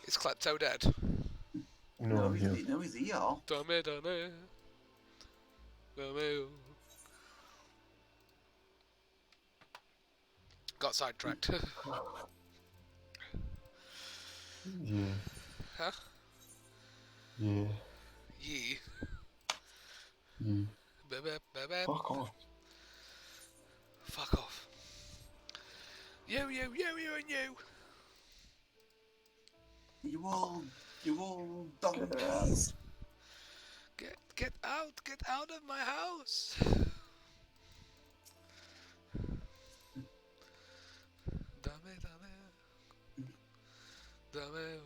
Is Klepto dead? No, I'm here. No, he's here. Dame, dame. Dame. Got sidetracked. Yeah. Huh? Yeah. Yee. Yeah. Bep, bep, bep, bep. Fuck off. Fuck off. You, and you. You all donkeys. Get out of my house. Dame, dame. Dame.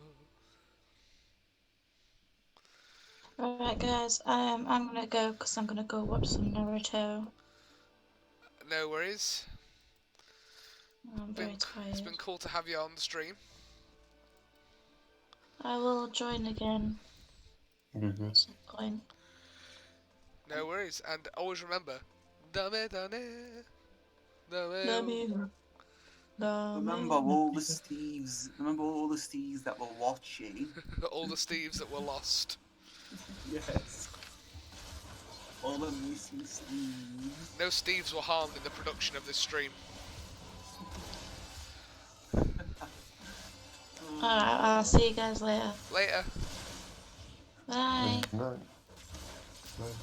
Alright guys, I'm gonna go because I'm gonna go watch some Naruto. No worries. I'm very tired. It's been cool to have you on the stream. I will join again Good, good. at some point. No worries. And always remember, dame, dame. Dame. Love you. Remember all the Steves. Remember all the Steves that were watching. All the Steves that were lost. Yes. All the missing Steves. No Steves were harmed in the production of this stream. Alright, I'll see you guys later. Later. Bye. Good night. Night.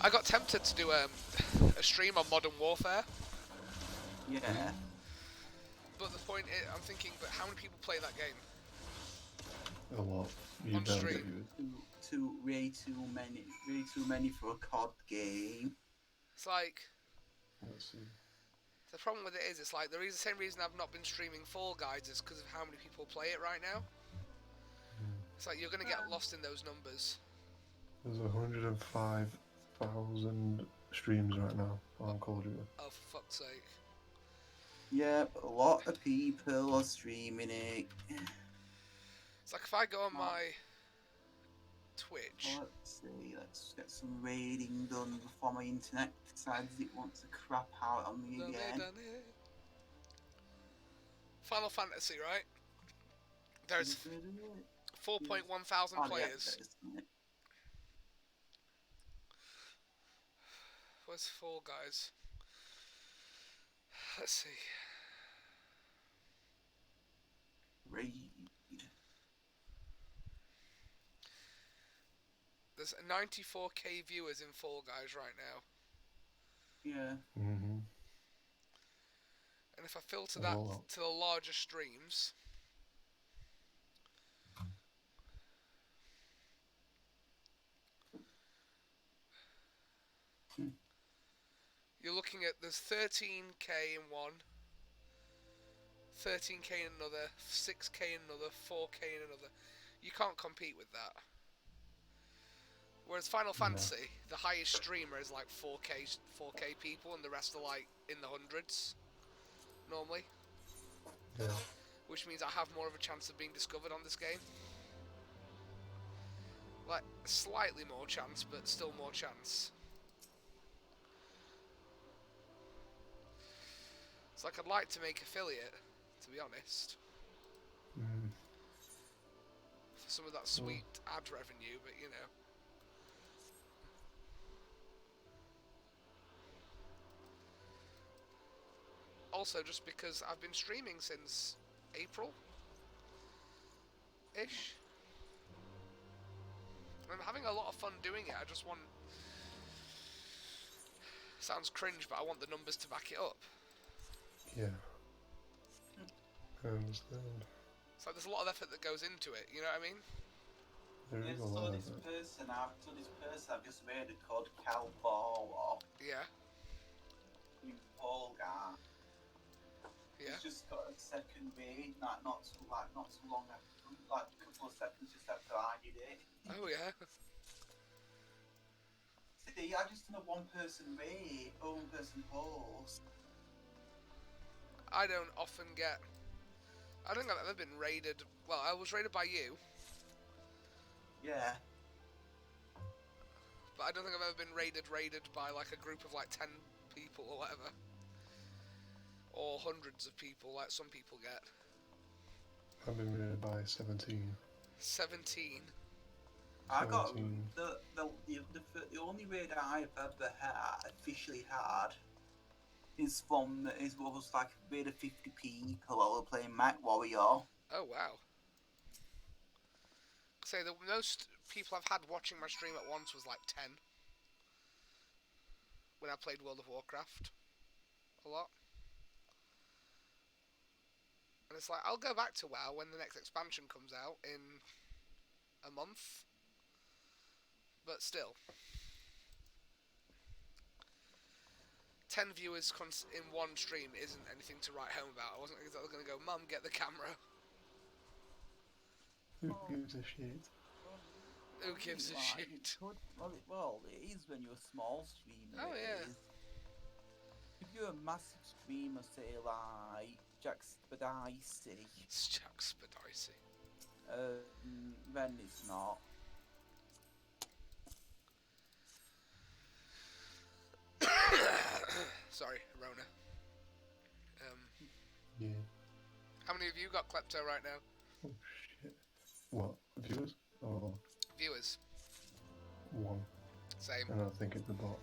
I got tempted to do a stream on Modern Warfare, Yeah. but the point is, I'm thinking, but how many people play that game? A lot. You On better stream. get you. Way too many for a COD game. It's like, Let's see. the problem with it is, it's like, the same reason I've not been streaming Fall Guys is because of how many people play it right now. It's like, you're going to get lost in those numbers. There's 105,000 streams right now on Call of Duty. Oh, for fuck's sake. Yeah, a lot of people are streaming it. It's like if I go on my Twitch. Let's see, let's get some raiding done before my internet decides it wants to crap out on me again. Final Fantasy, right? There's 4.1 thousand players. Where's Fall Guys? Let's see. Raid. There's 94k viewers in Fall Guys right now. Yeah. Mm-hmm. And if I filter that to the larger streams, you're looking at, there's 13k in one, 13k in another, 6k in another, 4k in another. You can't compete with that. Whereas Final Fantasy, the highest streamer is like 4k people, and the rest are like in the hundreds normally. Yeah. Which means I have more of a chance of being discovered on this game. Like, slightly more chance, but still more chance. It's like I'd like to make affiliate, to be honest. For some of that sweet ad revenue, but you know. Also, just because I've been streaming since April-ish. I'm having a lot of fun doing it. I just want... Sounds cringe, but I want the numbers to back it up. Yeah. I understand. It's like there's a lot of effort that goes into it, you know what I mean? There is a lot of it. This person I've just made called Cal Baller. Yeah. Paul guy. Yeah. He's just got a second raid, not too long after, like a couple of seconds just after I did it. Oh yeah. See, I just done a one-person raid, one-person host. I don't often get... I don't think I've ever been raided... Well, I was raided by you. Yeah. But I don't think I've ever been raided by like a group of like 10 people or whatever. Or hundreds of people like some people get. I've been rated by 17. 17. I got 17. the only raid I've ever officially had is what was like a raid of 50 people while we're playing Mac Warrior. Oh wow. Say the most people I've had watching my stream at once was like 10. When I played World of Warcraft a lot. And it's like, I'll go back to WoW when the next expansion comes out in a month. But still. 10 viewers in one stream isn't anything to write home about. I wasn't exactly going to go, Mum, get the camera. Who gives a shit? Who gives a shit? Well, it is when you're a small streamer. Oh, yeah. If you're a massive streamer, say like Jack Spadicy, It's Jack Spadicy. then it's not. Sorry, Rona. Yeah. How many of you got Klepto right now? Oh shit. What? Viewers? Oh, Viewers. one. Same. And I think it's the bot.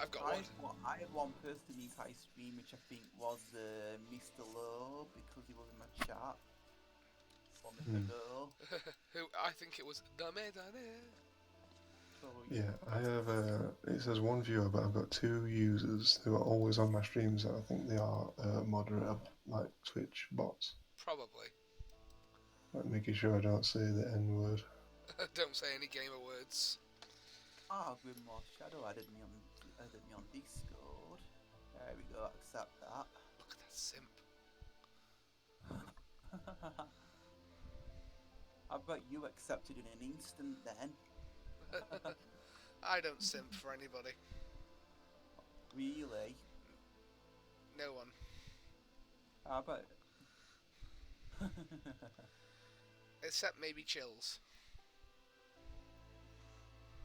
I've got one. I had one person in my stream which I think was Mr. Low because he was in my chat. Or Mr. Low. Who I think it was Dame. So, Yeah, I have it says one viewer, but I've got 2 users who are always on my streams. I think they are moderator, like Twitch bots. Probably. Like making sure I don't say the N word. Don't say any gamer words. Grimwall Shadow added me on Discord. There we go, accept that. Look at that simp. I bet you accepted in an instant then. I don't simp for anybody. Really? No one. I bet. Except maybe Chills.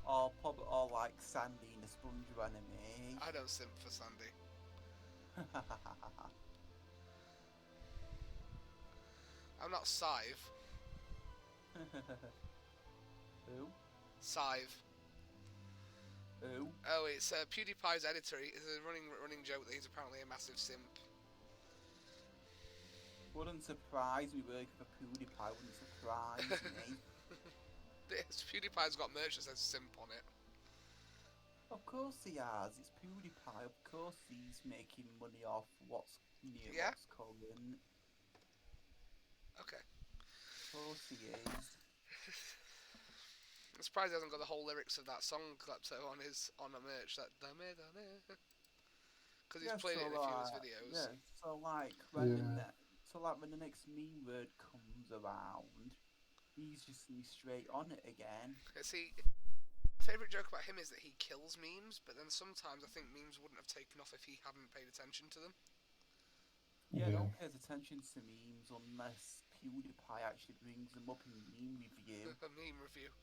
Or like Sandy in the SpongeBob anime. I don't simp for Sandy. I'm not Sive. Who? Sive. Who? Oh, it's PewDiePie's editor. It's a running joke that he's apparently a massive simp. Wouldn't surprise me working for PewDiePie, wouldn't surprise me. Yes, PewDiePie's got merch that says simp on it. Of course he has, it's PewDiePie, of course he's making money off what's new, Yeah? what's current. Okay. Of course he is. I'm surprised he hasn't got the whole lyrics of that song Klepto on a merch. That because he's played it in a few of his videos. Yeah, so like when the next meme word comes around, he's just gonna be straight on it again. See, favourite joke about him is that he kills memes, but then sometimes I think memes wouldn't have taken off if he hadn't paid attention to them. Yeah, no one pays attention to memes unless PewDiePie actually brings them up in meme review. A meme review.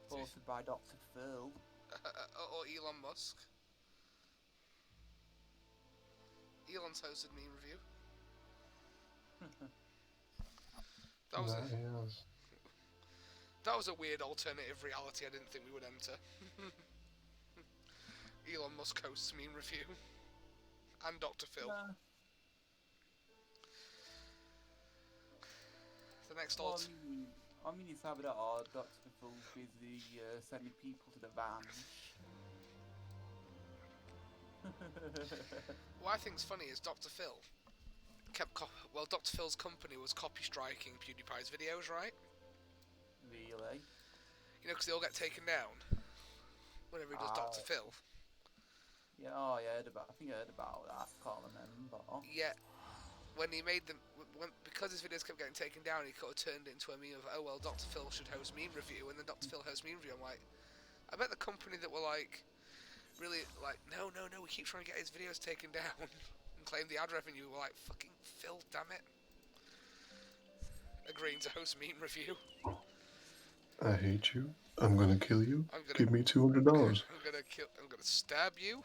Posted by Dr. Phil. Or Elon Musk. Elon's hosted meme review. That was a weird alternative reality I didn't think we would enter. Elon Musk hosts meme review. And Dr. Phil. Yeah. The next Well, alt. I mean, it's either that or Dr. Phil's busy sending people to the van. What I think's funny is Dr. Phil Dr. Phil's company was copy striking PewDiePie's videos, right? Really? You know, because they all get taken down whenever he does Dr. Phil. Yeah, I think I heard about that. Can't remember. Yeah, when he made them, because his videos kept getting taken down, he kind of turned it into a meme of, oh well, Dr. Phil should host meme review, and then Dr. Phil hosts meme review. I'm like, I bet the company that were like, really like, no, we keep trying to get his videos taken down and claim the ad revenue. Were like, fucking Phil, damn it, agreeing to host meme review. I hate you. I'm gonna kill you. Give me $200. I'm gonna stab you.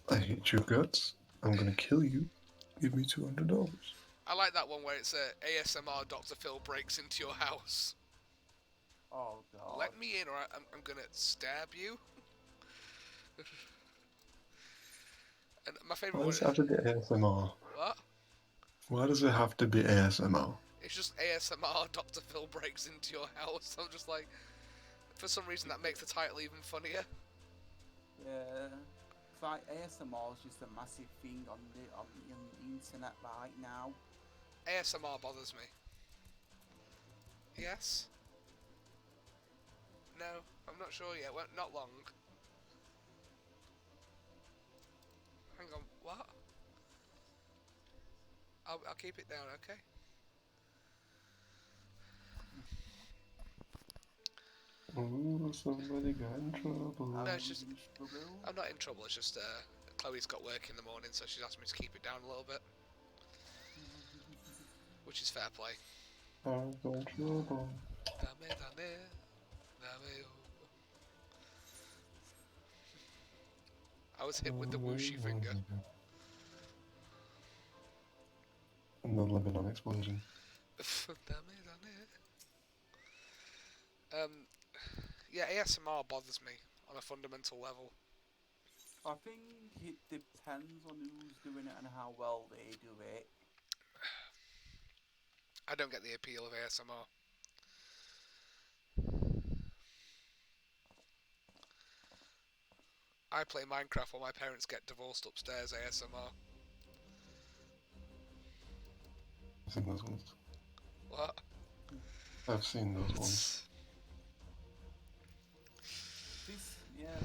I hate your guts. I'm gonna kill you. Give me $200. I like that one where it's ASMR Dr. Phil breaks into your house. Oh god. Let me in or I'm gonna stab you. And my favourite Why one does it have to be ASMR? What? Why does it have to be ASMR? It's just ASMR Dr. Phil breaks into your house. I'm just like, for some reason that makes the title even funnier. Yeah. It's like ASMR is just a massive thing on the internet right now. ASMR bothers me. Yes? No, I'm not sure yet. Well, not long. Hang on, what? I'll keep it down, okay? Oh, somebody got in trouble. No, it's just In trouble. I'm not in trouble. It's just Chloe's got work in the morning, so she's asked me to keep it down a little bit, which is fair play. I got in trouble. Dame, dame, dame, oh. I was hit with the whooshy finger. And the Lebanon explosion. Dame, dame. Yeah, ASMR bothers me on a fundamental level. I think it depends on who's doing it and how well they do it. I don't get the appeal of ASMR. I play Minecraft while my parents get divorced upstairs ASMR. I've seen those ones. What? I've seen those ones. This, yeah,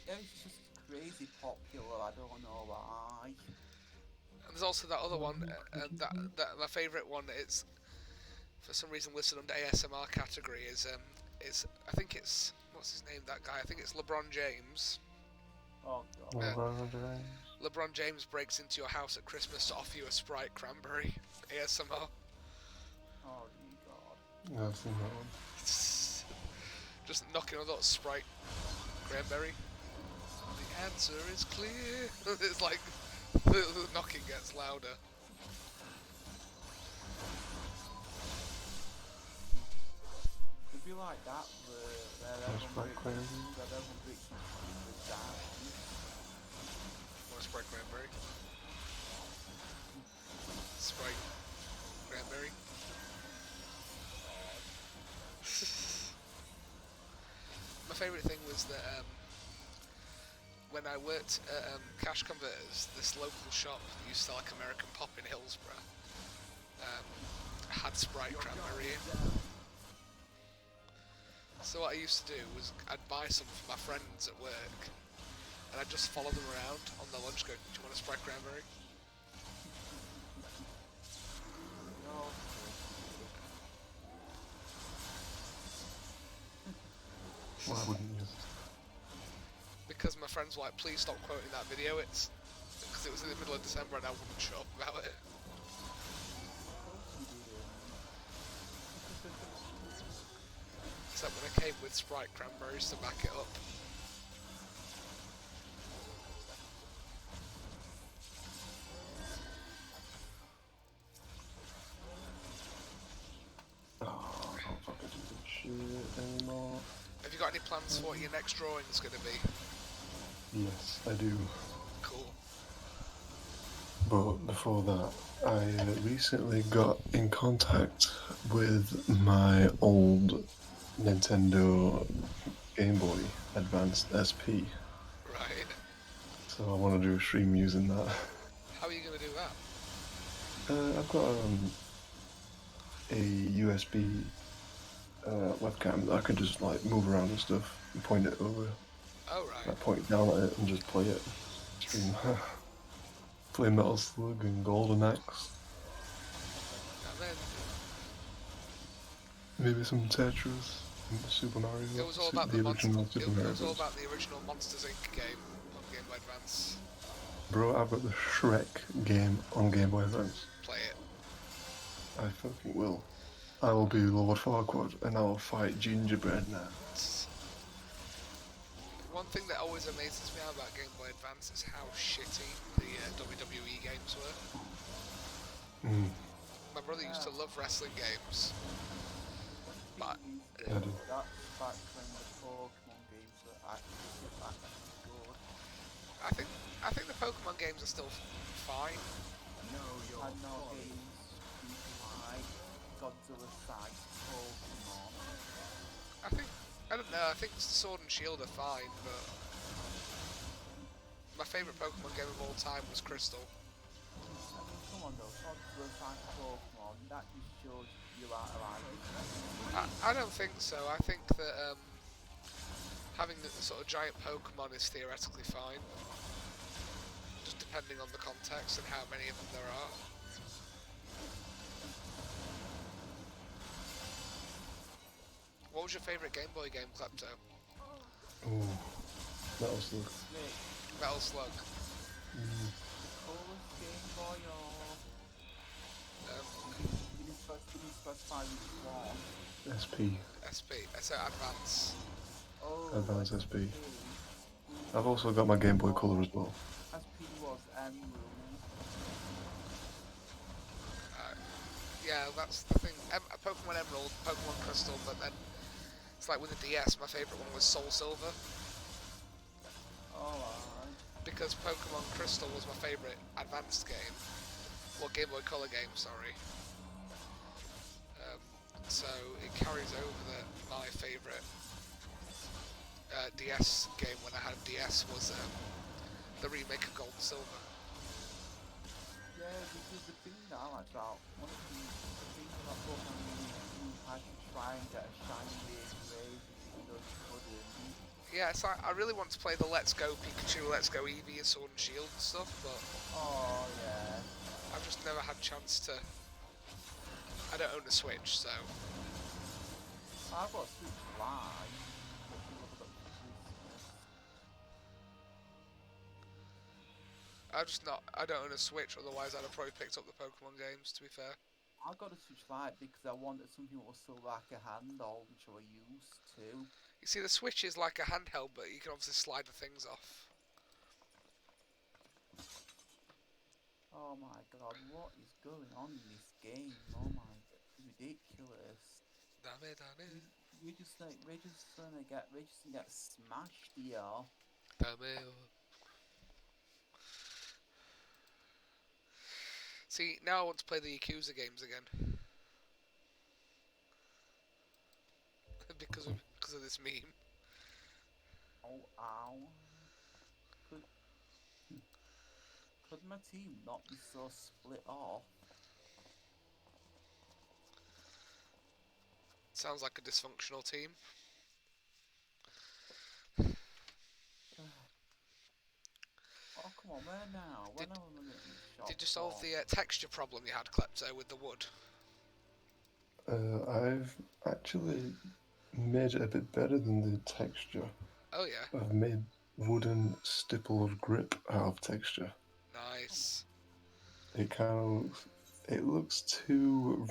it's just crazy popular. I don't know why. And there's also that other one, that my favourite one. It's for some reason listed under ASMR category. Is I think it's what's his name? That guy. I think it's LeBron James. Oh god. LeBron James breaks into your house at Christmas to offer you a Sprite cranberry. ASMR. Oh you god. Yeah, I've seen that one. Just knocking on that Sprite cranberry. The answer is clear. It's like the knocking gets louder. It'd be like that where everyone breaks with that. Want a Sprite cranberry? Sprite cranberry. My favourite thing was that when I worked at Cash Converters, this local shop that used to sell like American Pop in Hillsborough had Sprite cranberry in. So what I used to do was I'd buy some for my friends at work, and I'd just follow them around on their lunch going, do you want a Sprite cranberry? Why wouldn't you? Because my friends were like, please stop quoting that video, it's because it was in the middle of December and I wouldn't shut up about it. Except when I came with Sprite cranberries to back it up. Oh, I can't fucking do this shit anymore. Have you got any plans for what your next drawing is going to be? Yes, I do. Cool. But before that, I recently got in contact with my old Nintendo Game Boy Advanced SP. Right. So I want to do a stream using that. How are you going to do that? I've got a USB webcam that I could just like move around and stuff and point it over. Oh, right. Like point down at it and just play it. Stream. Play Metal Slug and Golden Axe. And then Maybe some Tetris, Super Mario. it was all about the original Super it Mario. was all about the original Monsters Inc. game on Game Boy Advance. Bro, I've got the Shrek game on Game Boy Advance. Play it. I fucking will. I will be Lord Farquaad and I will fight Gingerbread Man. One thing that always amazes me about Game Boy Advance is how shitty the WWE games were. Mm, My brother used to love wrestling games. But I do. That's back when the Pokemon games were actually good. I think the Pokemon games are still fine. And now games like Godzilla sized Pokemon. I don't know. I think Sword and Shield are fine, but my favourite Pokemon game of all time was Crystal. I mean, come on though, Godzilla sized Pokemon, that just shows you out of line. I don't think so. I think that having the sort of giant Pokemon is theoretically fine, just depending on the context and how many of them there are. What was your favourite Game Boy game, Klepto? Ooh, that was the. Snake, Metal Slug. coolest Game Boy or Um, you didn't specify which one? SP. SP. So Advance. Oh, Advance SP. SP. I've also got my Game Boy Color as well. SP was Emerald. Yeah, that's the thing. Pokemon Emerald, Pokemon Crystal, but then it's like with the DS, my favourite one was Soul Silver. Oh, alright. Because Pokemon Crystal was my favourite advanced game. Well, Game Boy Color game, sorry. So it carries over that my favourite DS game when I had DS was the remake of Gold and Silver. Yeah, because the thing that I like about one of the things about Pokemon you had to try and get a shiny grade even though you couldn't. Yeah, it's like, I really want to play the Let's Go Pikachu, Let's Go Eevee and Sword and Shield and stuff, but Oh yeah. I've just never had a chance to. I don't own a Switch, so I've got Switch Live. But people have got Christmas. I don't own a Switch, otherwise I'd have probably picked up the Pokemon games, to be fair. I got a Switch Lite because I wanted something that was still like a handheld, which I was used to. You see, the Switch is like a handheld, but you can obviously slide the things off. Oh my god, what is going on in this game? Oh my god, it's ridiculous. We're just gonna get smashed here. See, now I want to play the Yakuza games again. because of this meme. Oh, ow. Could my team not be so split off? Sounds like a dysfunctional team. Oh, come on, where now? When am I gonna get these shots Did you solve off? the texture problem you had, Klepto, with the wood? I've actually made it a bit better than the texture. Oh yeah, I've made wooden stippled grip out of texture. nice. It looks too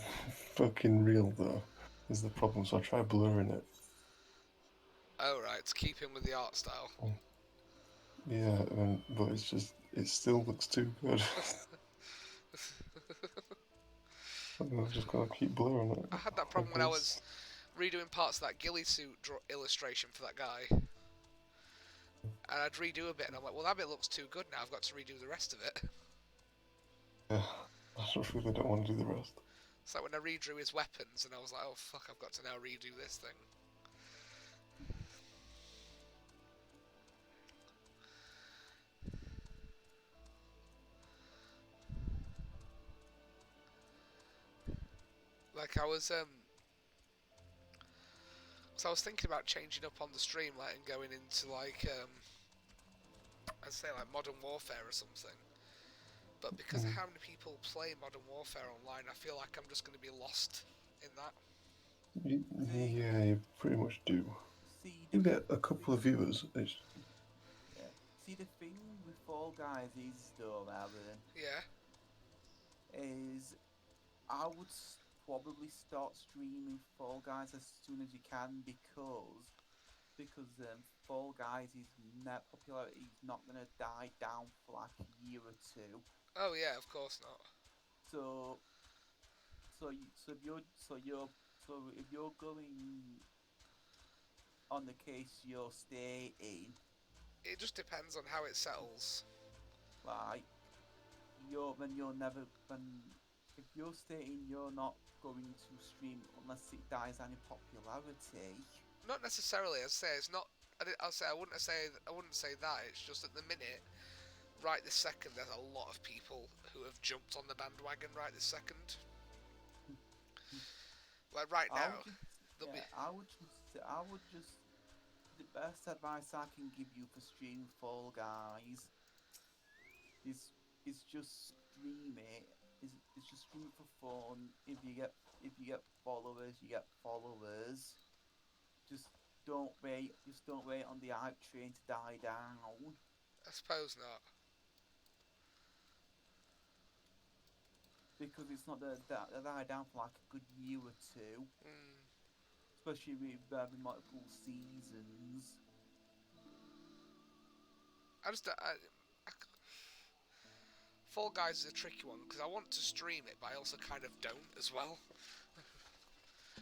fucking real though, is the problem, so I try blurring it. Oh right, to keep in with the art style. Yeah, but it still looks too good. I've just gotta keep blurring it. I had that problem when I was redoing parts of that ghillie suit illustration for that guy. And I'd redo a bit, and I'm like, well, that bit looks too good now, I've got to redo the rest of it. Yeah, I just really don't want to do the rest. It's like when I redrew his weapons, and I was like, oh fuck, I've got to now redo this thing. Like I was thinking about changing up on the stream, like, and going into like I'd say like Modern Warfare or something. But because of how many people play Modern Warfare online, I feel like I'm just going to be lost in that. Yeah, you pretty much do. See, You get a couple of viewers. yeah. See, the thing with Fall Guys is though, Alan, Yeah. is I would probably start streaming Fall Guys as soon as you can because Fall Guys, his net popularity is not gonna die down for like a year or two. Oh yeah, of course not. So if you're going on the case you're staying, It just depends on how it settles. like if you're staying, you're not going to stream unless it dies any popularity. Not necessarily. I'd say it's not. I wouldn't say that. It's just at the minute, right this second, there's a lot of people who have jumped on the bandwagon right this second. Like right now, I would just. The best advice I can give you for streaming Fall Guys is just stream it. Is just stream it for fun. If you get followers, you get followers. Just don't wait on the hype train to die down. I suppose not. Because it's not the die down for like a good year or two. Especially with multiple seasons. Fall Guys is a tricky one because I want to stream it, but I also kind of don't as well.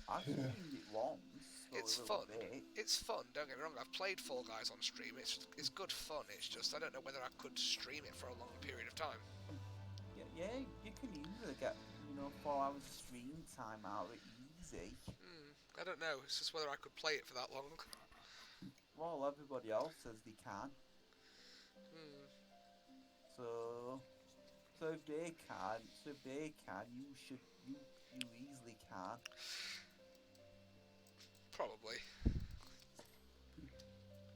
I've streamed it once. It's fun. It's fun. Don't get me wrong. I've played Fall Guys on stream. It's good fun. It's just I don't know whether I could stream it for a long period of time. Yeah, you can easily get 4 hours of stream time out of it easy. I don't know. It's just whether I could play it for that long. Well, everybody else says they can. So if they can, you easily can. Probably.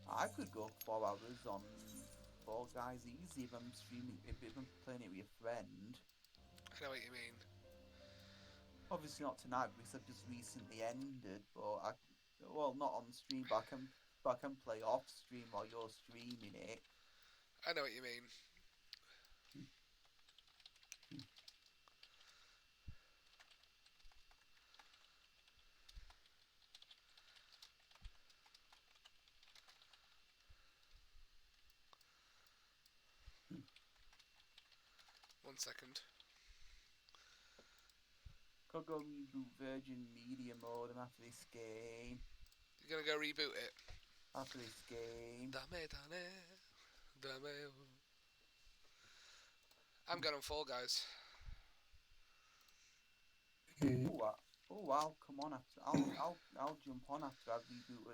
I could go 4 hours on Fall Guys easy if I'm playing it with a friend. I know what you mean. Obviously not tonight because I've just recently ended, but not on stream, but I can play off stream while you're streaming it. I know what you mean. One second. Could go reboot Virgin Media Modem after this game. You're gonna go reboot it? After this game. Dame. I'm going on Fall Guys. Oh wow! Come on, I'll jump on after I reboot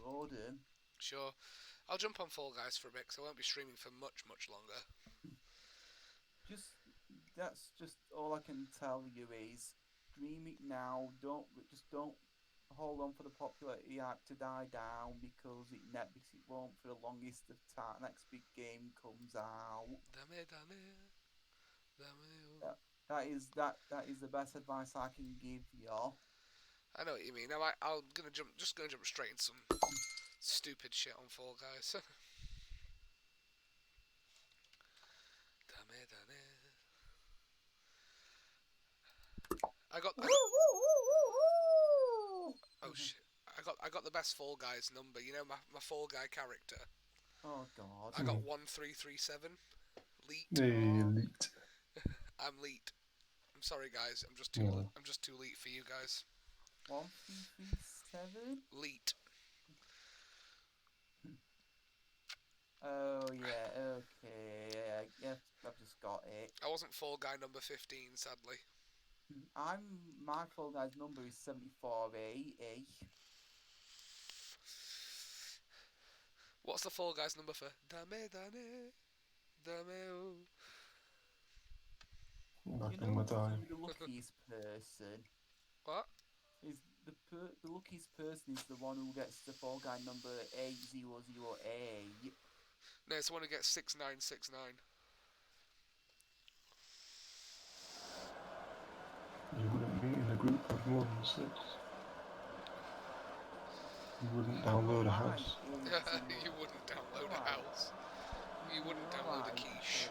Modem. Sure, I'll jump on Fall Guys for a bit because I won't be streaming for much longer. That's just all I can tell you is stream it now. Don't hold on for the popularity hype to die down because it won't for the longest of time. Next big game comes out. That is the best advice I can give you. I know what you mean. I'm gonna jump straight into some stupid shit on Fall Guys. Oh shit! I got the best Fall Guys number. You know my Fall Guy character. Oh god! I got 1337. Leet. Elite. I'm Leet. I'm sorry guys. I'm just too Leet for you guys. 1337. Leet. Oh yeah. Okay. Yeah. I've just got it. I wasn't Fall Guy number 15, sadly. My Fall Guys number is 7480. What's the Fall Guys number for? Dame. Back You in my know time. the luckiest person. What? Is the luckiest person is the one who gets the Fall Guy number 8008. No, it's the one who gets 6969. You wouldn't be in a group of more than 6. You wouldn't download a house. You wouldn't download a house. You wouldn't download a quiche.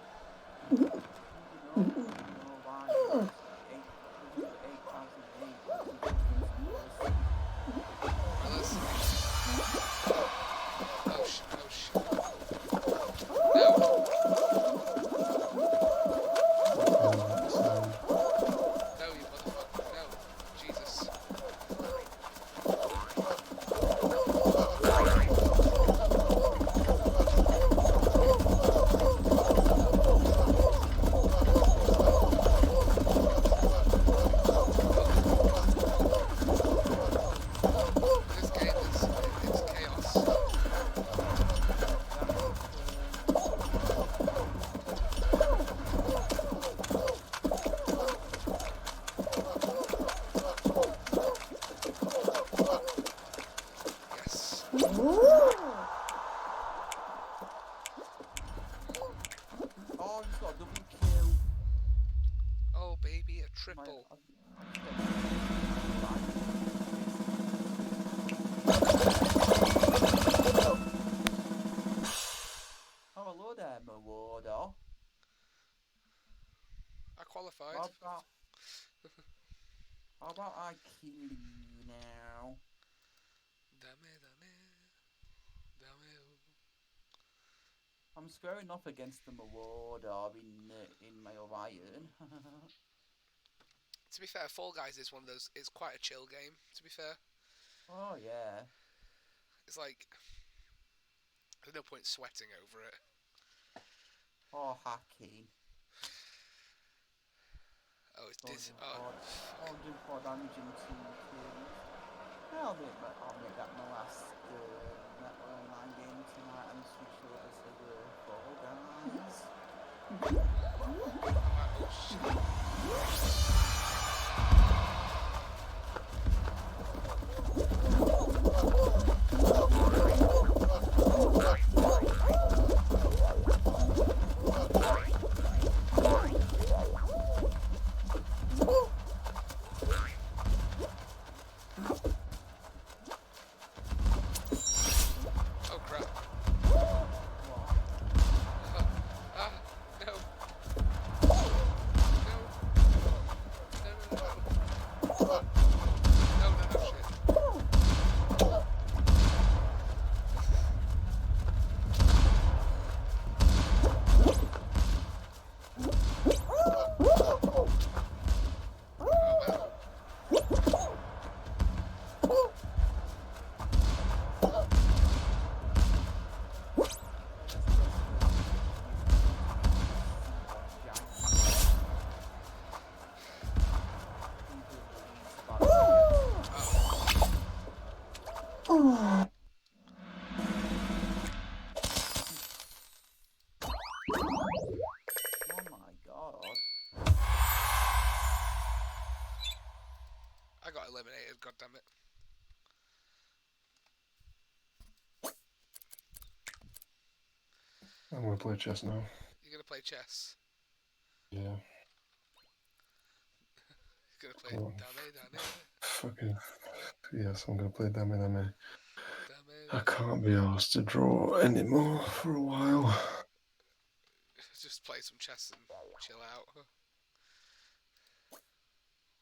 got a double kill. Oh baby, a triple. Oh, hello there, Marauder. I qualified. How about I kill you now? I'm squaring off against the Marauder in my Orion. To be fair, Fall Guys is one of those. It's quite a chill game. To be fair, Oh yeah. it's like there's no point sweating over it. Oh, hacking. Oh, it's dis. 104 damage in 2 kills. I'll make that my last online game tonight and switch over to the Fall Oh crap! No! I got eliminated, god damn it. I'm gonna play chess now. You're gonna play chess? Yeah. You're gonna play Dame. Fucking. Yes, I'm gonna play Dame. Dame. I can't be asked to draw anymore for a while. Just play some chess and chill out.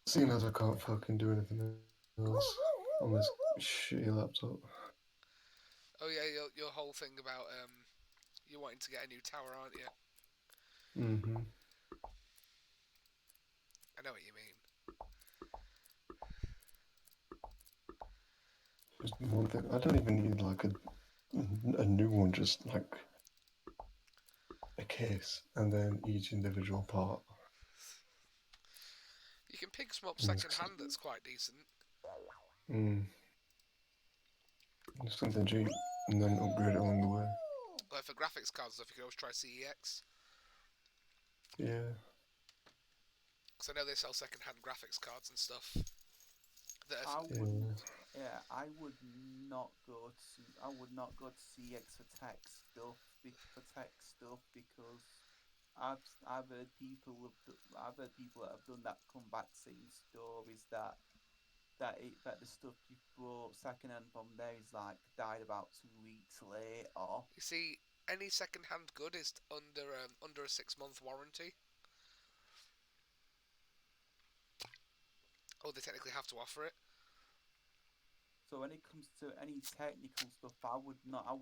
Seeing as I can't fucking do anything else on this shitty laptop. Oh yeah, your whole thing about you wanting to get a new tower, aren't you? Mm-hmm. I know what you mean. Just one thing. I don't even need like a new one, just like a case and then each individual part. You can pick some up second hand that's quite decent. Just something cheap and then upgrade it along the way. Like for graphics cards stuff, you can always try CEX. Yeah. Because I know they sell second hand graphics cards and stuff. I would not go to CX for tech stuff because I've heard people that have done that come back saying stories that the stuff you bought second hand from there is like died about 2 weeks later. You see, any second hand good is under a 6-month warranty. Oh, they technically have to offer it. So when it comes to any technical stuff, I would not go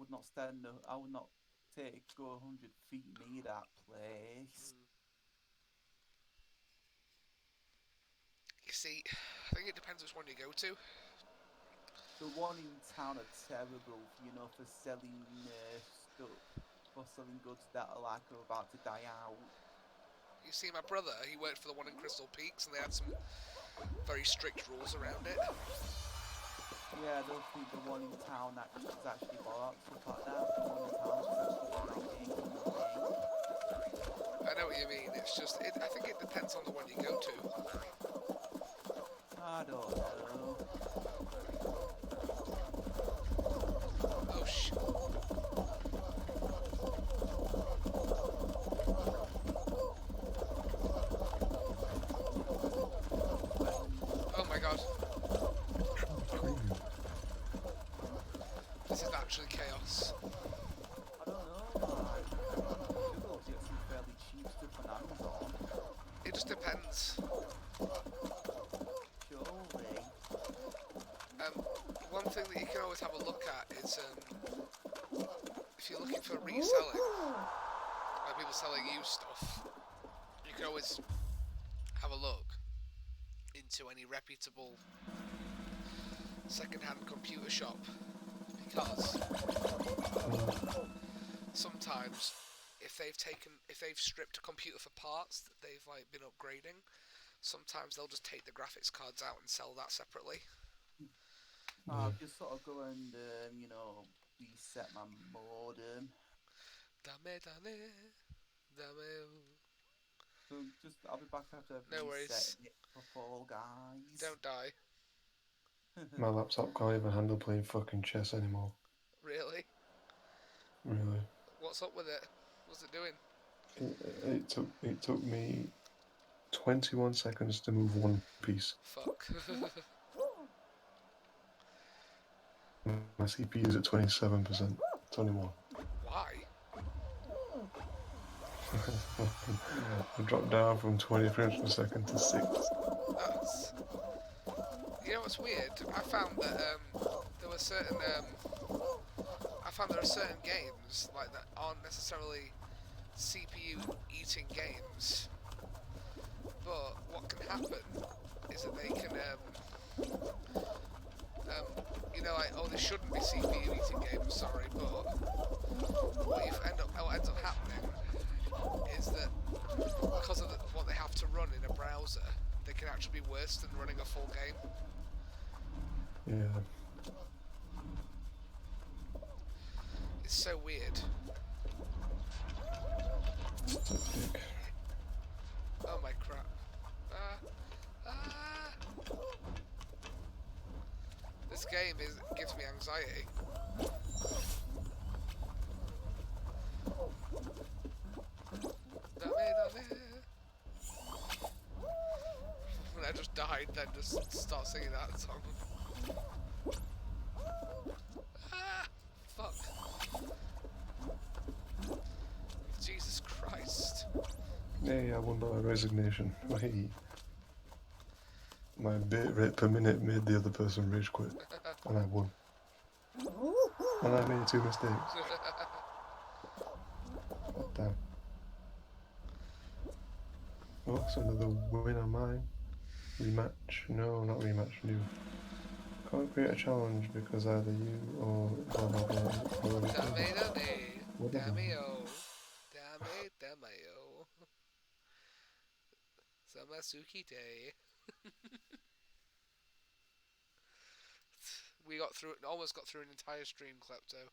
100 feet near that place. You see, I think it depends which one you go to. The one in town are terrible, for selling stuff, for selling goods that are about to die out. You see, my brother, he worked for the one in Crystal Peaks, and they had some very strict rules around it. Yeah, I don't think the one in town that is actually bought stuff like that. The one in town is actually I know what you mean. It's just, I think it depends on the one you go to. I don't know. Oh shit. Surely. One thing that you can always have a look at is if you're looking for reselling, like people selling used stuff, you can always have a look into any reputable second-hand computer shop, because sometimes if they've stripped a computer for parts that they've like been upgrading, sometimes they'll just take the graphics cards out and sell that separately. I'll just sort of go and you know, reset my modem. Dame. So I'll be back after No worries. resetting it for Fall Guys. Don't die. My laptop can't even handle playing fucking chess anymore. Really? Really. What's up with it? What's it doing? It took me 21 seconds to move one piece. Fuck. My CPU is at 27%. 21. Why? I dropped down from 20 frames per second to 6. That's... You know what's weird? I found that there were certain there are certain games like that aren't necessarily CPU eating games, but what can happen is that they can you know, like, oh, they shouldn't be CPU eating games, sorry, but what ends up happening is that because of what they have to run in a browser, they can actually be worse than running a full game. Yeah. It's so weird. Oh my crap. This game gives me anxiety. When I just died, then just start singing that song. Fuck. Jesus Christ. Hey, I won by resignation. Hey. My bit rate per minute made the other person rage quit. And I won. And I made 2 mistakes. Damn. Oh, it's another win on mine. Rematch. No, not rematch. New. Can't create a challenge because either you or blah blah blah. Dameo. Samasukite. We almost got through an entire stream, Klepto,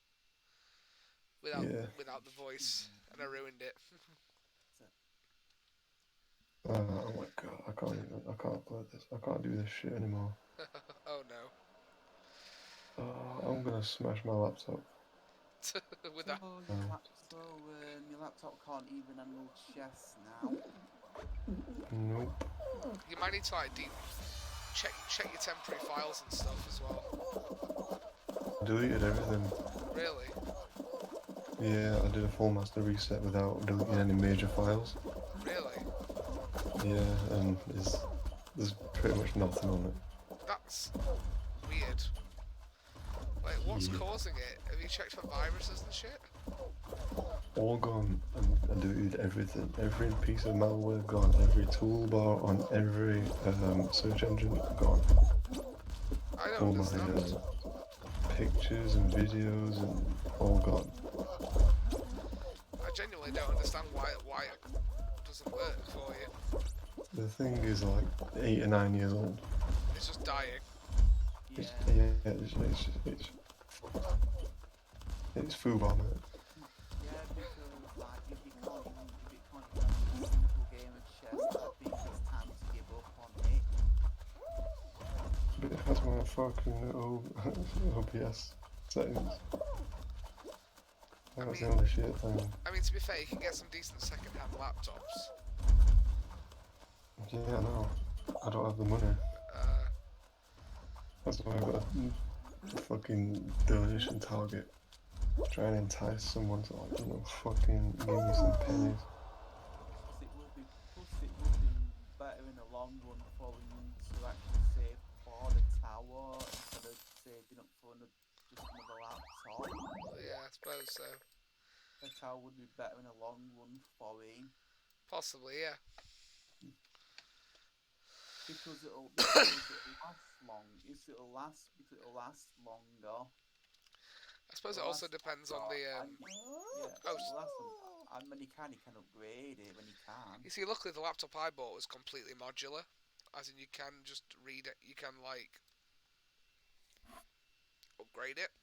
without the voice, and I ruined it. Oh my god, I can't play this. I can't do this shit anymore. Oh no. Oh, I'm gonna smash my laptop. With that. Your laptop can't even handle chess now. Nope. You might need to like check your temporary files and stuff as well. Deleted everything. Really? Yeah, I did a full master reset without deleting any major files. Really? Yeah, and there's pretty much nothing on it. That's weird. Like, what's causing it? Have you checked for viruses and shit? All gone. I deleted everything. Every piece of malware gone. Every toolbar on every search engine gone. I don't All understand. my pictures and videos and all gone. I genuinely don't understand why it doesn't work for you. The thing is like 8 or 9 years old. It's just dying. Yeah. It's FUBAR, mate. Yeah, because like if it can't even run a simple game of chess, I think it's time to give up on it. But it has my fucking OBS settings. That's the only shit thing. I mean, to be fair, you can get some decent second-hand laptops. Yeah, I know. I don't have the money. That's why I got a fucking donation target. Try and entice someone to, like, you know, fucking give me some pennies. Plus it will be better in a long run for you to actually save for the tower instead of saving up for just another laptop. Yeah, I suppose so. The tower would be better in a long run for him. Possibly, yeah. Because it'll last long. It'll last longer. I suppose it also depends on the. It'll last longer. And when he can upgrade it when he can. You see, luckily the laptop I bought was completely modular, as in you can just read it. You can like upgrade it.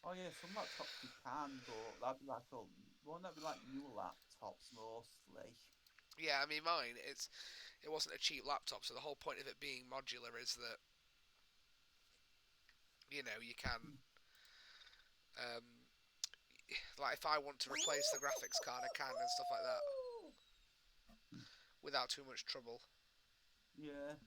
Oh yeah, some laptops you can, but that'd be like won't that be like new laptops mostly? Yeah, I mean mine. It wasn't a cheap laptop, so the whole point of it being modular is that you can like if I want to replace the graphics card, I can and stuff like that without too much trouble. Yeah.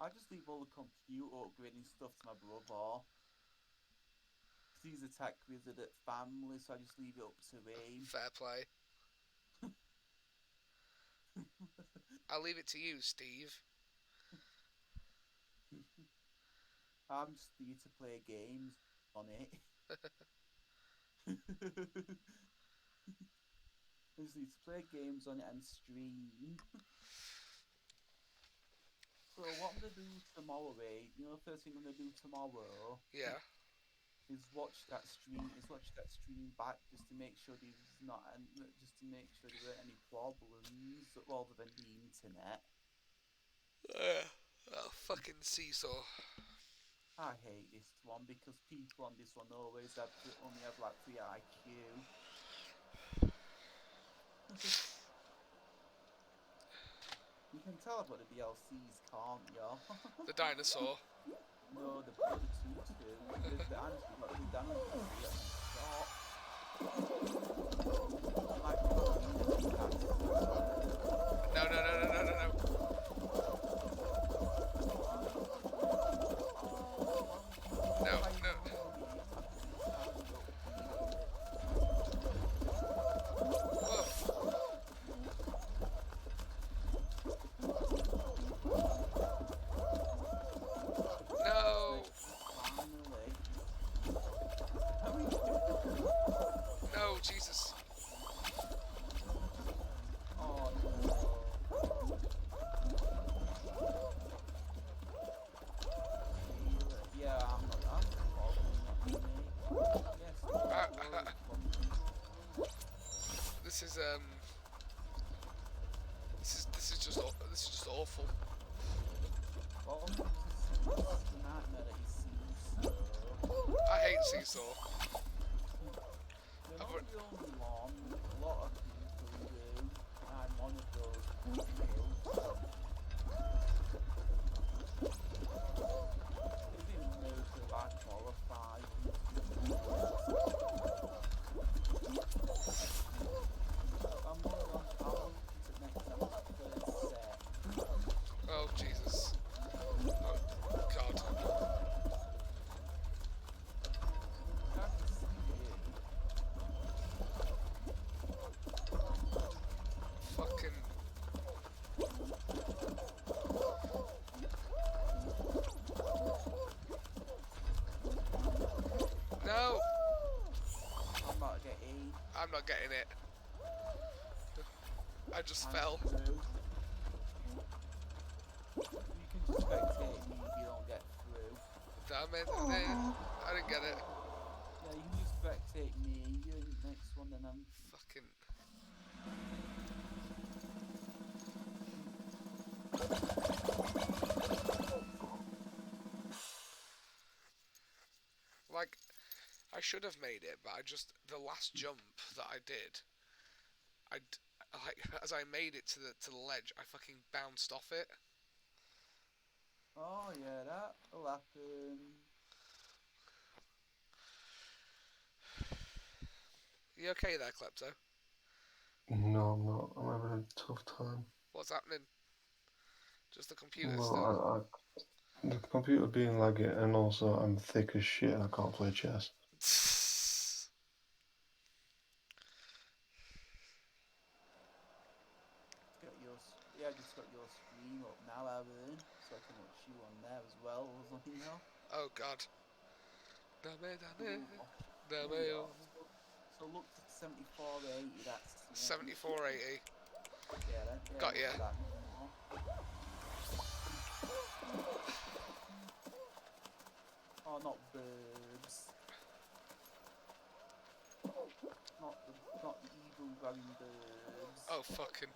I just leave all the computer upgrading stuff to my brother. He's a tech wizard at family, so I just leave it up to him. Fair play. I'll leave it to you, Steve. I'm just here to play games on it. I just need to play games on it and stream. So what I'm gonna do tomorrow, the first thing I'm gonna do tomorrow. Yeah. Is watch that stream back just to make sure there weren't any problems other than the internet. Oh, fucking seesaw. I hate this one because people on this one only have like 3 IQ. You can tell about the DLCs, can't you? The dinosaur. No, the tutu. The dinosaur. No. No, Jesus. Oh no. Yeah, I'm This is just awful. I hate seesaw. They're not the only one. A lot of people do. I'm one of those people. They didn't know till I qualified. I'm one of them. I'll to next time first set. Oh, Jesus. Oh, God. Fucking... No! I'm not getting it. I just fell. You can just spectate me if you don't get through. Damn it. I didn't get it. Yeah, you can just spectate me. You're in the next one, then I'm... Fucking... Like, I should have made it, but the last jump that I did, like, as I made it to the ledge, I fucking bounced off it. Oh yeah, that'll happen. You okay there, Klepto? No, I'm not. I'm having a tough time. What's happening? Just the computer Well, still? the computer being laggy, and also I'm thick as shit. I can't play chess. Get just got your stream up now, Aaron, so I can watch you on there as well. You know. Oh God. Dame, dame, Oh, dame. there you are. So look to 7480. That's 7480. Yeah, Got look ya. at that now. Oh, not birds. Not the evil grabbing birds. Oh fucking.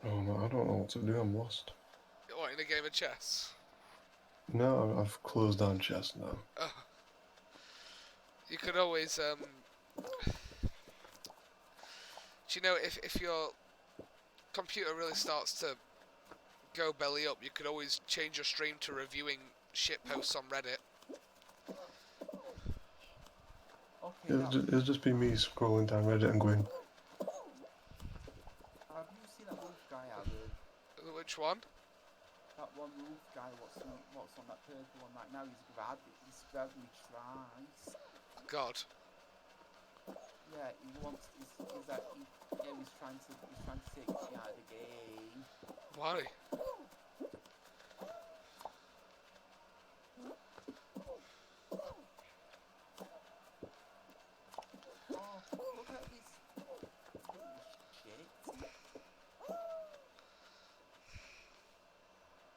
Oh man, I don't know what to do. I'm lost. What, in a game of chess? No, I've closed down chess now. Oh. You could always do you know if your computer really starts to go belly up, you could always change your stream to reviewing shit posts on Reddit. Okay, It'll just be me scrolling down Reddit and going, have you seen that wolf guy, Aaron? Which one? That one wolf guy, what's on that purple one right now? He's grabbed me twice. God. Yeah, he's trying to take me out of the game. Why? Oh, look at this little shit.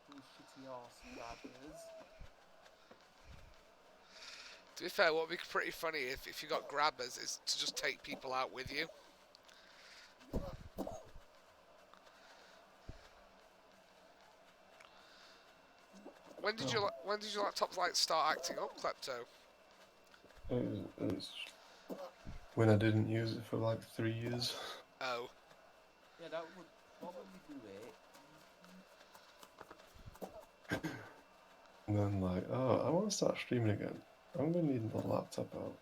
Little shitty arse grabbers. To be fair, what would be pretty funny if you got grabbers is to just take people out with you. When did your laptop like start acting up, Klepto? it's when I didn't use it for like 3 years. Oh. Yeah, that would probably do it. And then like, oh, I want to start streaming again. I'm gonna need the laptop out.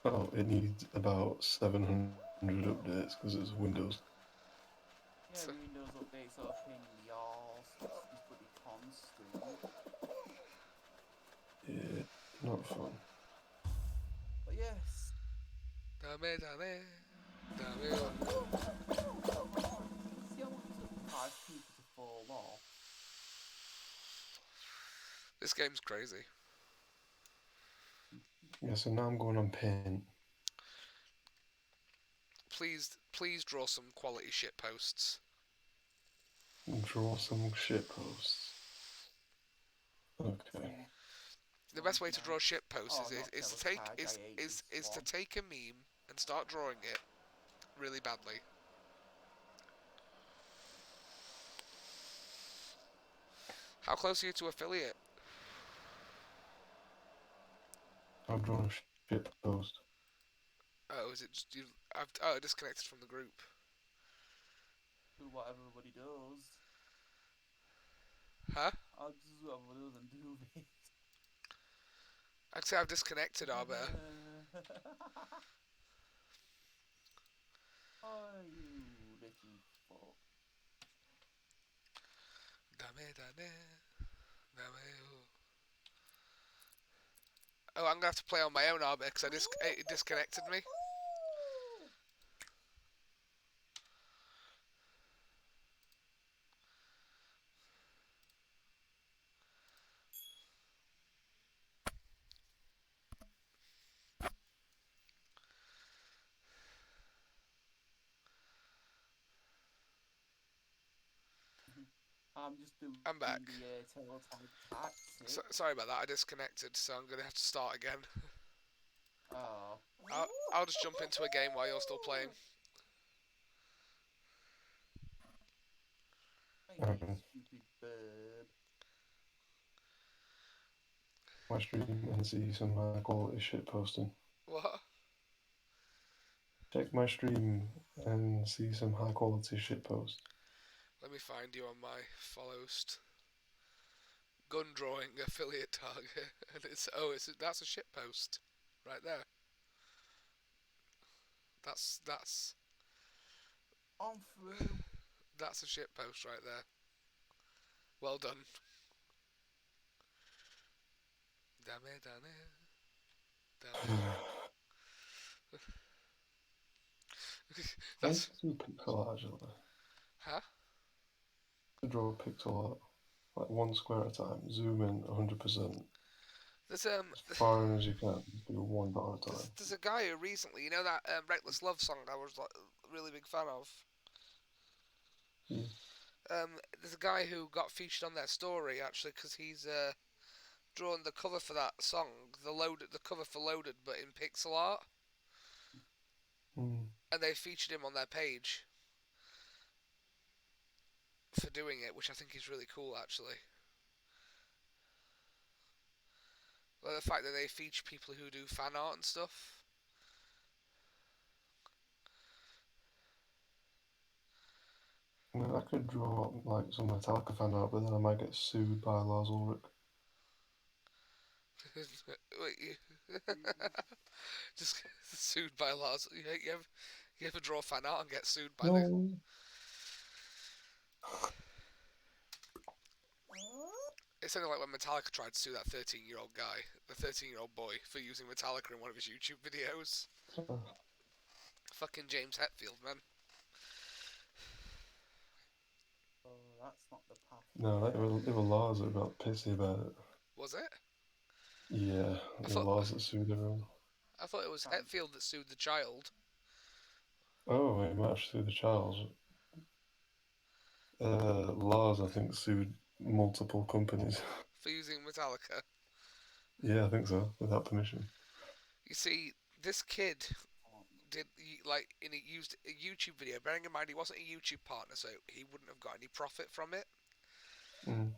Oh, it needs about 700 updates because it's Windows. Yeah, Windows updates are a pain in the arse. It's pretty constant. Yeah, not fun. But yes. Dame, dame, dame. See how much it took 5 people to fall off? This game's crazy. Yeah, so now I'm going on Paint. Please draw some quality shit posts. Draw some shit posts. Okay. The best way to draw shit posts Oh, is to take a meme and start drawing it really badly. How close are you to affiliate? I've drawn a shit post. Oh, is it just you? Oh, disconnected from the group. Do what everybody does. Huh? I'll just do what everybody does and do this. I'd say I've disconnected, Arbiter. Oh, you little fuck. Dame, dame, dame. Oh, I'm gonna have to play on my own Arbiter because it disconnected me. I'm just doing I'm back. the teletype tactic. Sorry about that. I disconnected, so I'm gonna have to start again. Oh. I'll just jump into a game while you're still playing. Hey, stupid bird. My stream and see some high quality shit posting. What? Check my stream and see some high quality shit post. Let me find you on my follows. Gun drawing affiliate target, and that's a shit post, right there. That's On through. That's a shit post right there. Well done. Dame, dame. Damn it. I That's used to do pixel art actually. huh? To draw a pixel art, like one square at a time, zoom in 100%, There's as far in as you can, do one dot at a time. there's a guy who recently, you know that Reckless Love song I was like a really big fan of. Yeah. There's a guy who got featured on their story actually because he's drawn the cover for that song, the cover for Loaded, but in pixel art, Mm. and they featured him on their page for doing it, which I think is really cool actually. Like the fact that they feature people who do fan art and stuff. I mean, I could draw like some Metallica fan art, but then I might get sued by Lars Ulrich. Wait, you just sued by Lars. You ever draw fan art and get sued by the? No. It's something like when Metallica tried to sue that 13-year-old guy, the 13-year-old boy, for using Metallica in one of his YouTube videos. Fucking James Hetfield, man. Oh, that's not the path. No, it was Lars that got pissy about it. Was it? Yeah, it was Lars that sued everyone. I thought it was Hetfield that sued the child. Oh, he might have sued the child. Lars, I think, sued multiple companies. For using Metallica. Yeah, I think so, without permission. You see, this kid did used a YouTube video. Bearing in mind he wasn't a YouTube partner, so he wouldn't have got any profit from it. Mm.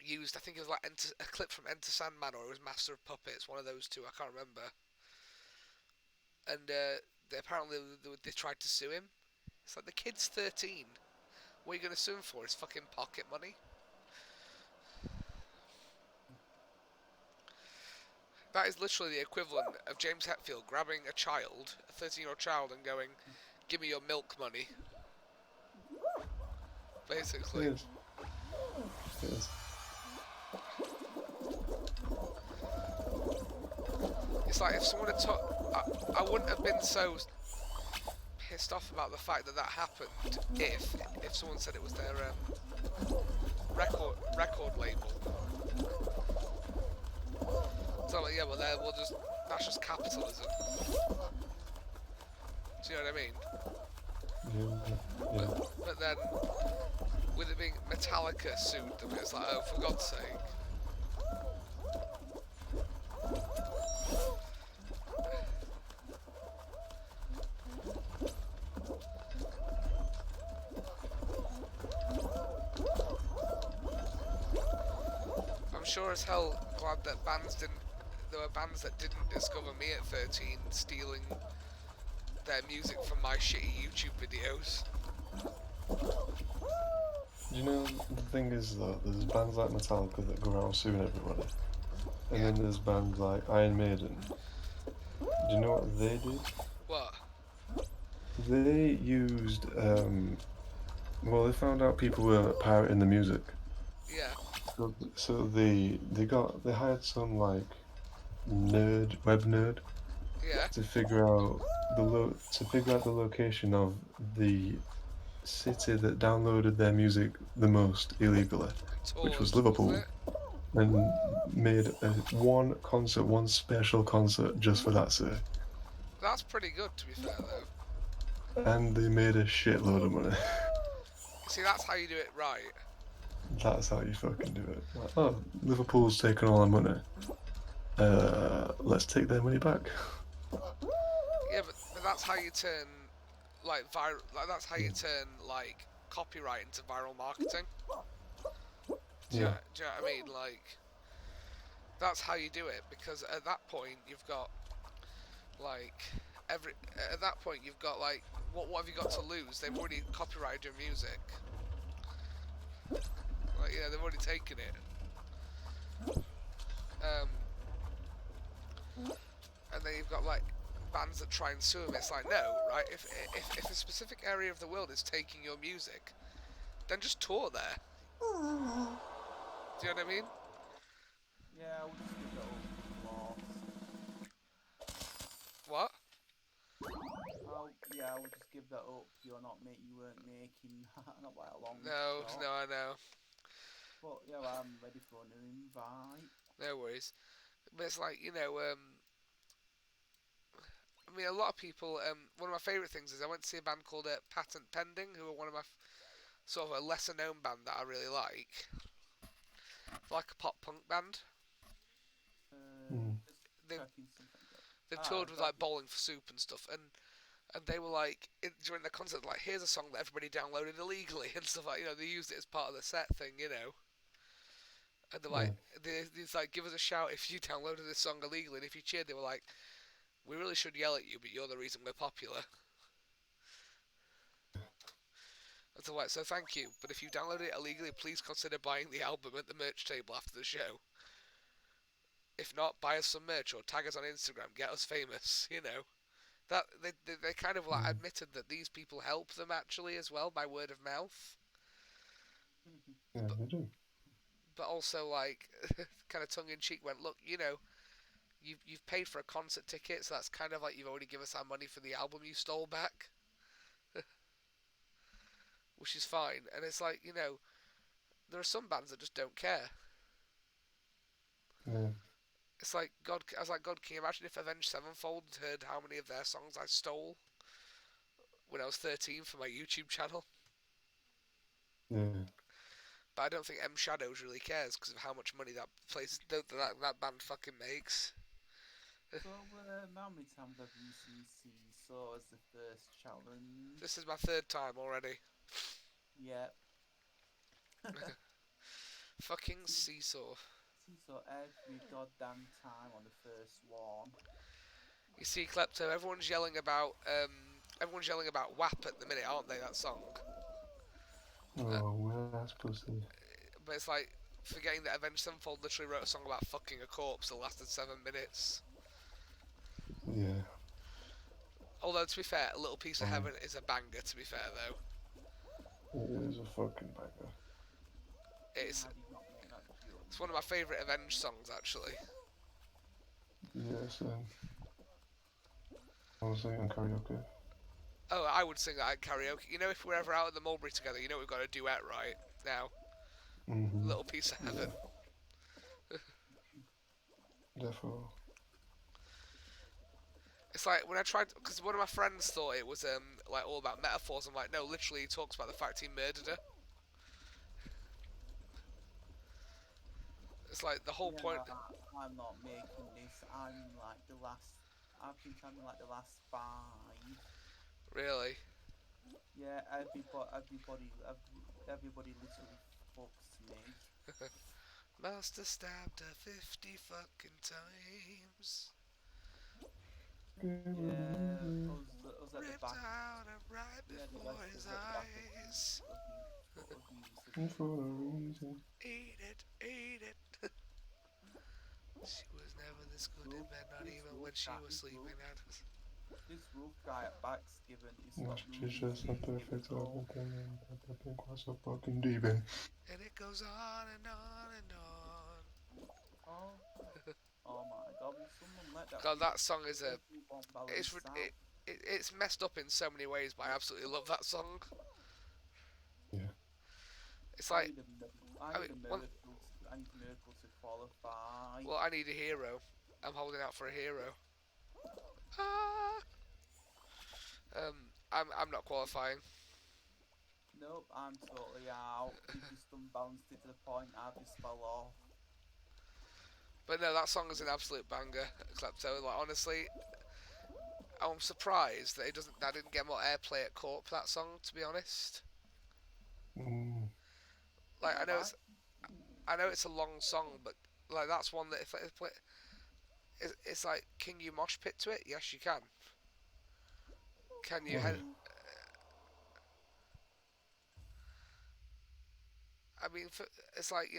Used, I think it was like a clip from Enter Sandman, or it was Master of Puppets, one of those two. I can't remember. And they tried to sue him. It's like the kid's 13. What are you going to sue him for? His fucking pocket money. That is literally the equivalent of James Hetfield grabbing a child, a 13-year-old child, and going, "Give me your milk money." Basically. It is. It's like if someone had I wouldn't have been so pissed off about the fact that happened if someone said it was their record label. So like, yeah, well, that's just capitalism. Do you know what I mean? Yeah. But then, with it being Metallica sued them, it's like, oh, for God's sake. I'm sure as hell glad that there were bands that didn't discover me at 13 stealing their music from my shitty YouTube videos. You know, the thing is though, there's bands like Metallica that go around suing everybody. And then there's bands like Iron Maiden. Do you know what they did? What? They used, well, they found out people were pirating the music. Yeah. So they hired some like web nerd, Yeah. to figure out the location of the city that downloaded their music the most illegally, which was Liverpool, and made one special concert just for that city. That's pretty good, to be fair, though. And they made a shitload of money. See, that's how you do it right. That's how you fucking do it. Like, oh, Liverpool's taken all our money. Let's take their money back. Yeah, but that's how you turn like viral. Like, that's how you turn like copyright into viral marketing. Do you know what I mean? Like, that's how you do it, because at that point you've got like what have you got to lose? They've already copyrighted your music. Like, yeah, they've already taken it. And then you've got like bands that try and sue them. It's like, no, right? If a specific area of the world is taking your music, then just tour there. Do you know what I mean? Yeah, we'll just give it all lost. What? Oh, yeah, I would just give that up. You weren't making not by a long No, shot. no, I know. But yeah, well, I'm ready for a new invite. No worries. But it's like, I mean, a lot of people. One of my favourite things is I went to see a band called Patent Pending, who are one of my sort of a lesser known band that I really like. Like a pop punk band. Just They've checking something up. they've toured with like Bowling for Soup and stuff, and they were like during the concert, like, here's a song that everybody downloaded illegally and stuff like, they used it as part of the set thing, and they're like, they're like, give us a shout if you downloaded this song illegally, and if you cheered, they were like, we really should yell at you, but you're the reason we're popular. And so, like, so thank you, but if you downloaded it illegally, please consider buying the album at the merch table after the show. If not, buy us some merch or tag us on Instagram, get us famous, That they kind of like admitted that these people help them actually as well by word of mouth. Yeah, they do. But also, like, kind of tongue in cheek, went, look, you've paid for a concert ticket, so that's kind of like you've already given us our money for the album you stole back, which is fine. And it's like, there are some bands that just don't care. Yeah. It's like God. I was like, God, can you imagine if Avenged Sevenfold heard how many of their songs I stole when I was 13 for my YouTube channel? Yeah. But I don't think M Shadows really cares because of how much money that that band fucking makes. So, how many times have you seen Seesaw as the first challenge? This is my third time already. Yep. Fucking Seesaw. Seesaw every goddamn time on the first one. You see, Klepto, everyone's yelling about WAP at the minute, aren't they? That song. Oh, well, that's pussy. But it's like forgetting that Avenged Sevenfold literally wrote a song about fucking a corpse that lasted 7 minutes. Yeah. Although, to be fair, A Little Piece of Heaven is a banger, to be fair, though. It is a fucking banger. It's one of my favourite Avenged songs, actually. Yes, I was singing karaoke. Oh, I would sing that at karaoke. If we're ever out at the Mulberry together, we've got a duet right now. Little Piece of Heaven. Yeah. Definitely. It's like when I tried, because one of my friends thought it was like all about metaphors. I'm like, no, literally, he talks about the fact he murdered her. It's like the whole point. I'm not making this. I think I'm in like the last 5. Really? Yeah, everybody literally fucks me. Must have stabbed her 50 fucking times. Yeah, us at the Ripped back. out her right before his eyes. For a reason. Eat it. She was never this good in bed, not even when she was sleeping at us. This roof guy at back's given is No, not she's just a perfect everything, and that pink was a fucking demon. And it goes on and on and on. Oh my god, will someone let that... God, that song is it's messed up in so many ways, but I absolutely love that song. Yeah. It's like... I need a miracle to qualify. Well, I need a hero. I'm holding out for a hero. I'm not qualifying. Nope, I'm totally out. You just unbalanced it to the point I just fell off. But no, that song is an absolute banger, Klepto. Like, honestly, I'm surprised that I didn't get more airplay at Corp, that song, to be honest. Like, I know it's a long song, but like that's one that if it's like, can you mosh pit to it? Yes, you can. Can you head? I mean, it's like,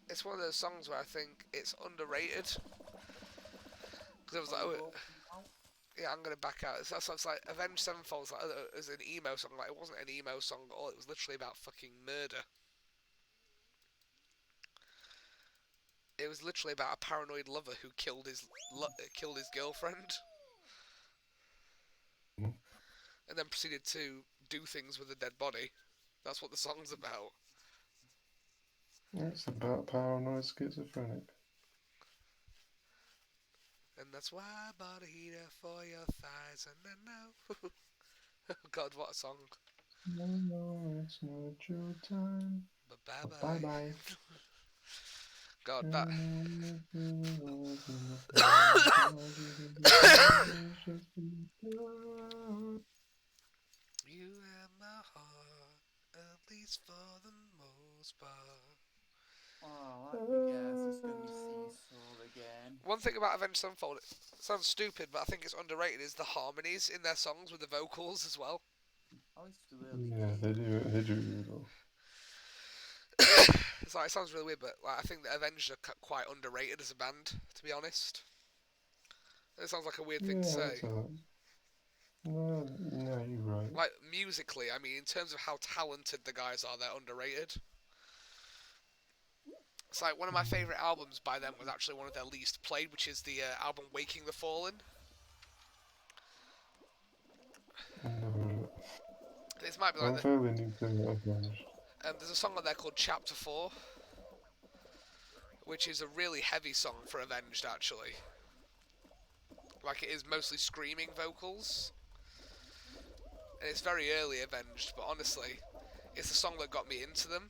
it's one of those songs where I think it's underrated. Because I was like, oh, yeah, I'm gonna back out. It's like Avenged Sevenfold's like as an emo song. Like, it wasn't an emo song at all. It was literally about fucking murder. it was literally about a paranoid lover who killed his girlfriend, Mhm. and then proceeded to do things with a dead body. That's what the song's about. It's about paranoid schizophrenic. And that's why I bought a heater for your thighs, and I know. Oh God, what a song! No, it's not your time. But bye Bye bye. bye. God, that. You have my heart, at least for the most part. Oh, I guess it's gonna be Seesaw again. One thing about Avenged Sevenfold, it sounds stupid, but I think it's underrated, is the harmonies in their songs with the vocals as well. Oh, it's too early. Yeah, they do though. It's like, it sounds really weird, but like, I think that Avenged are quite underrated as a band, to be honest. It sounds like a weird thing to say. No, you're right. Like, musically, I mean, in terms of how talented the guys are, they're underrated. It's like, one of my favourite albums by them was actually one of their least played, which is the album Waking the Fallen. No, This might be like I'm fairly new to Avenged. there's a song on there called Chapter 4, which is a really heavy song for Avenged, actually. Like, it is mostly screaming vocals. And it's very early Avenged, but honestly, it's the song that got me into them.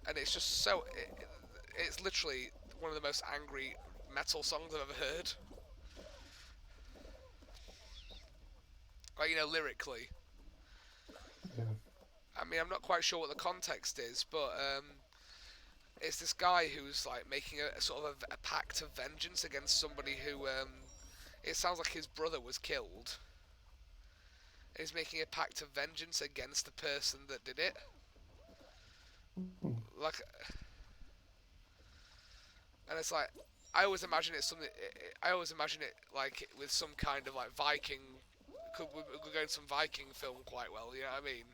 And it's just so... It's literally one of the most angry metal songs I've ever heard. Like, you know, lyrically. Yeah. I mean, I'm not quite sure what the context is, but it's this guy who's like making a sort of a pact of vengeance against somebody who it sounds like his brother was killed. He's making a pact of vengeance against the person that did it. Like, and it's like, I always imagine it something. I always imagine it like with some kind of like Viking. Could go in some Viking film quite well. You know what I mean?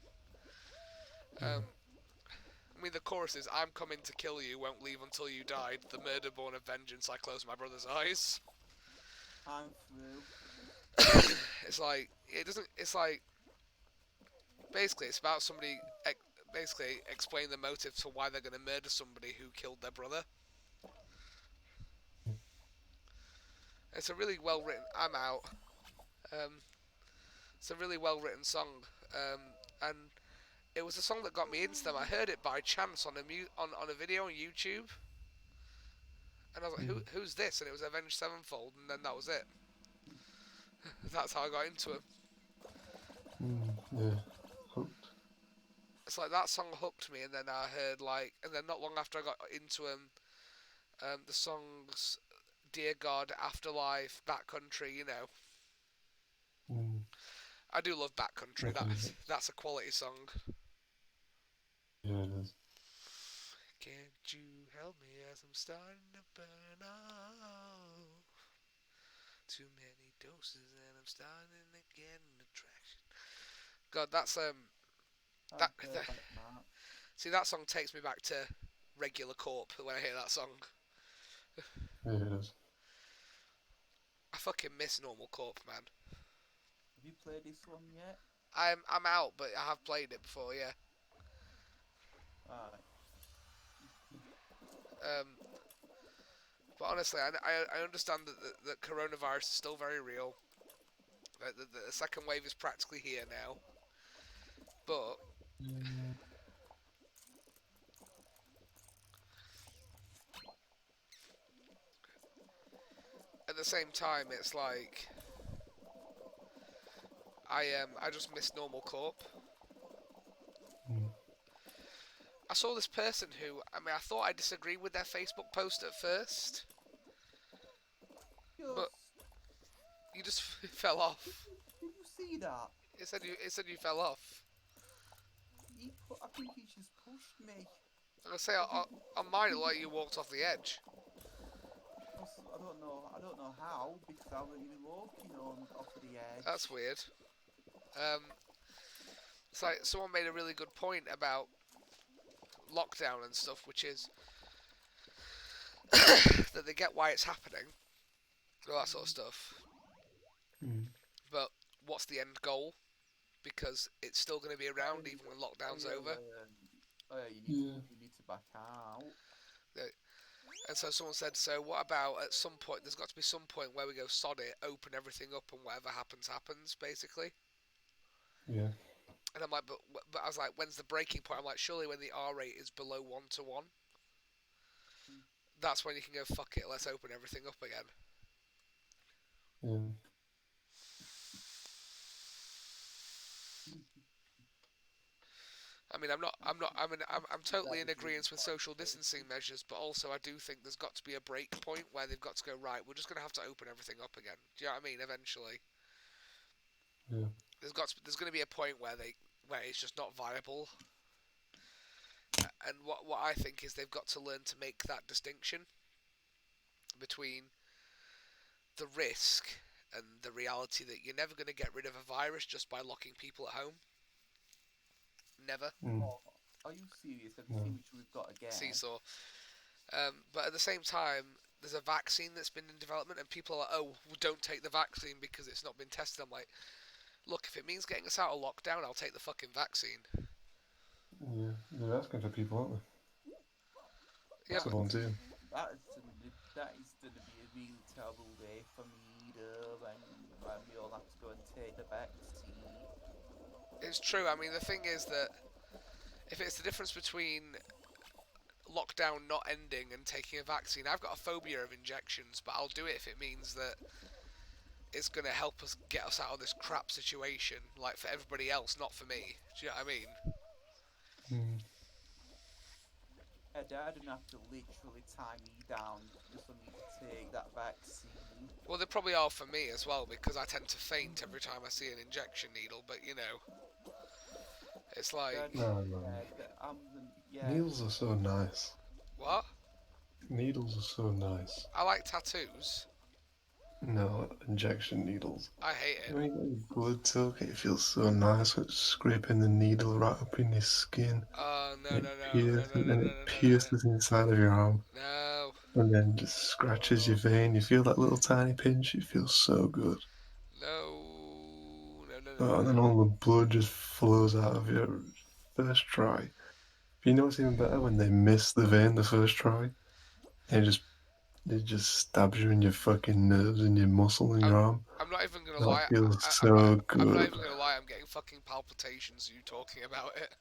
I mean, the chorus is, "I'm coming to kill you, won't leave until you died. The murder born of vengeance, I close my brother's eyes." I'm through. It's like, it doesn't, it's like, basically it's about somebody, basically explain the motive to why they're going to murder somebody who killed their brother. It's a really well written, I'm out. It's a really well written song, and it was a song that got me into them. I heard it by chance on a video on YouTube, and I was like, who's this? And it was Avenged Sevenfold, and then that was it. That's how I got into him. Yeah, hooked. It's like that song hooked me, and then I heard and then not long after I got into the songs Dear God, Afterlife, Backcountry, you know. I do love Backcountry. That's a quality song. Yeah, it is. Can't you help me as I'm starting to burn off? Too many doses and I'm starting to get an attraction. God, that's see, that song takes me back to Regular Corp when I hear that song. Yeah, it is. I fucking miss Normal Corp, man. Have you played this one yet? I'm out, but I have played it before, yeah. Alright. But honestly, I understand that coronavirus is still very real. The second wave is practically here now. But at the same time, it's like I just miss Normal Corp. I saw this person who, I mean, I thought I disagreed with their Facebook post at first, but you just fell off. Did you see that? It said you fell off. I think he just pushed me. I say on mine it like you walked off the edge. I don't know how, because I wasn't even walking off of the edge. That's weird. It's like someone made a really good point about lockdown and stuff, which is that they get why it's happening, all that sort of stuff. But what's the end goal? Because it's still going to be around even when lockdown's over. You need to back out. And so someone said, so what about at some point, there's got to be some point where we go sod it, open everything up, and whatever happens, happens, basically. Yeah. And I'm like, but I was like, when's the breaking point? I'm like, surely when the R rate is below 1:1, that's when you can go, fuck it, let's open everything up again. Yeah. I mean, I'm totally in agreement with social distancing measures, but also I do think there's got to be a break point where they've got to go, right, we're just going to have to open everything up again. Do you know what I mean? Eventually. Yeah. There's going to be a point where it's just not viable. And what I think is they've got to learn to make that distinction between the risk and the reality that you're never going to get rid of a virus just by locking people at home. Never. Oh, are you serious? Have you seen which we've got again? Seesaw. But at the same time, there's a vaccine that's been in development, and people are like, oh, don't take the vaccine because it's not been tested. I'm like, look, if it means getting us out of lockdown, I'll take the fucking vaccine. Yeah, they're asking for people, aren't they? Yeah, that's a volunteer. That is going to be a really terrible day for me, when we all have to go and take the vaccine. It's true. I mean, the thing is that if it's the difference between lockdown not ending and taking a vaccine, I've got a phobia of injections, but I'll do it if it means that it's going to help us get us out of this crap situation, like for everybody else, not for me. Do you know what I mean? Dad didn't have to literally tie me down just for me to take that vaccine. Well, they probably are for me as well, because I tend to faint every time I see an injection needle, but you know, it's like... No. Needles are so nice. What? Needles are so nice. I like tattoos. No, injection needles. I hate it. When you get your blood took, it feels so nice. It's scraping the needle right up in your skin. Oh, no. It pierces inside of your arm. No. And then just scratches your vein. You feel that little tiny pinch. It feels so good. No. And then all the blood just flows out of your first try. But you know what's even better? When they miss the vein the first try. It just stabs you in your fucking nerves and your muscle in your arm. I'm not even gonna lie. That feels so good. I'm not even gonna lie. I'm getting fucking palpitations. You talking about it?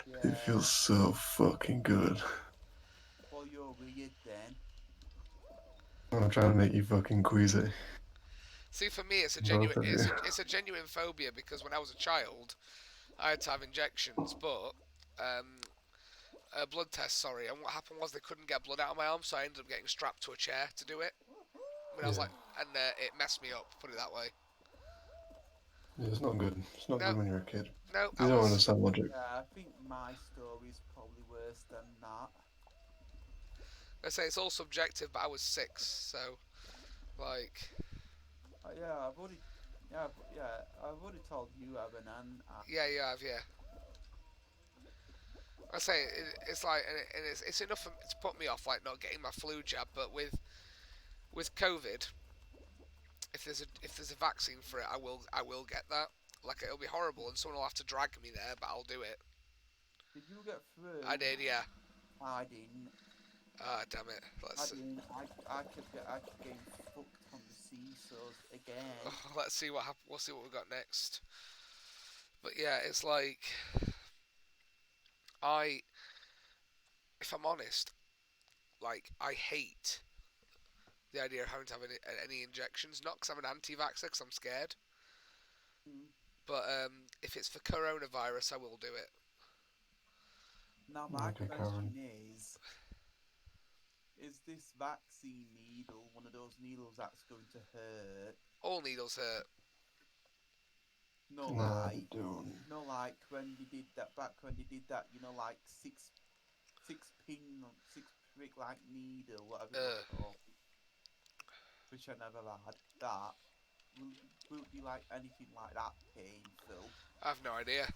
Yeah. It feels so fucking good. Well, you're weird then. I'm trying to make you fucking queasy. See, for me, it's a genuine. It's a genuine phobia because when I was a child, I had to have injections, but a blood test. Sorry, and what happened was they couldn't get blood out of my arm, so I ended up getting strapped to a chair to do it. When I was like, and it messed me up. Put it that way. Yeah, it's not good. It's not good when you're a kid. No, you don't understand logic. Yeah, I think my story's probably worse than that. I say it's all subjective, but I was 6, so like. I've already told you, Evan, and yeah, you have, yeah. I say it's like, and it's enough to put me off, like not getting my flu jab, but with COVID, if there's a vaccine for it, I will get that. Like it'll be horrible, and someone will have to drag me there, but I'll do it. Did you get through? I did, yeah. I didn't. Ah, damn it. I kept getting fucked on the seesaws again. Let's see what happens. We'll see what we've got next. But yeah, it's like if I'm honest, like I hate the idea of having to have any injections. Not because I'm an anti-vaxxer, because I'm scared. But if it's for coronavirus, I will do it. Now my question is this vaccine needle one of those needles that's going to hurt? All needles hurt. No, like when they did that, you know, like six prick like needle, whatever it's called, which I never had. That will it be like anything like that painful? I have no idea.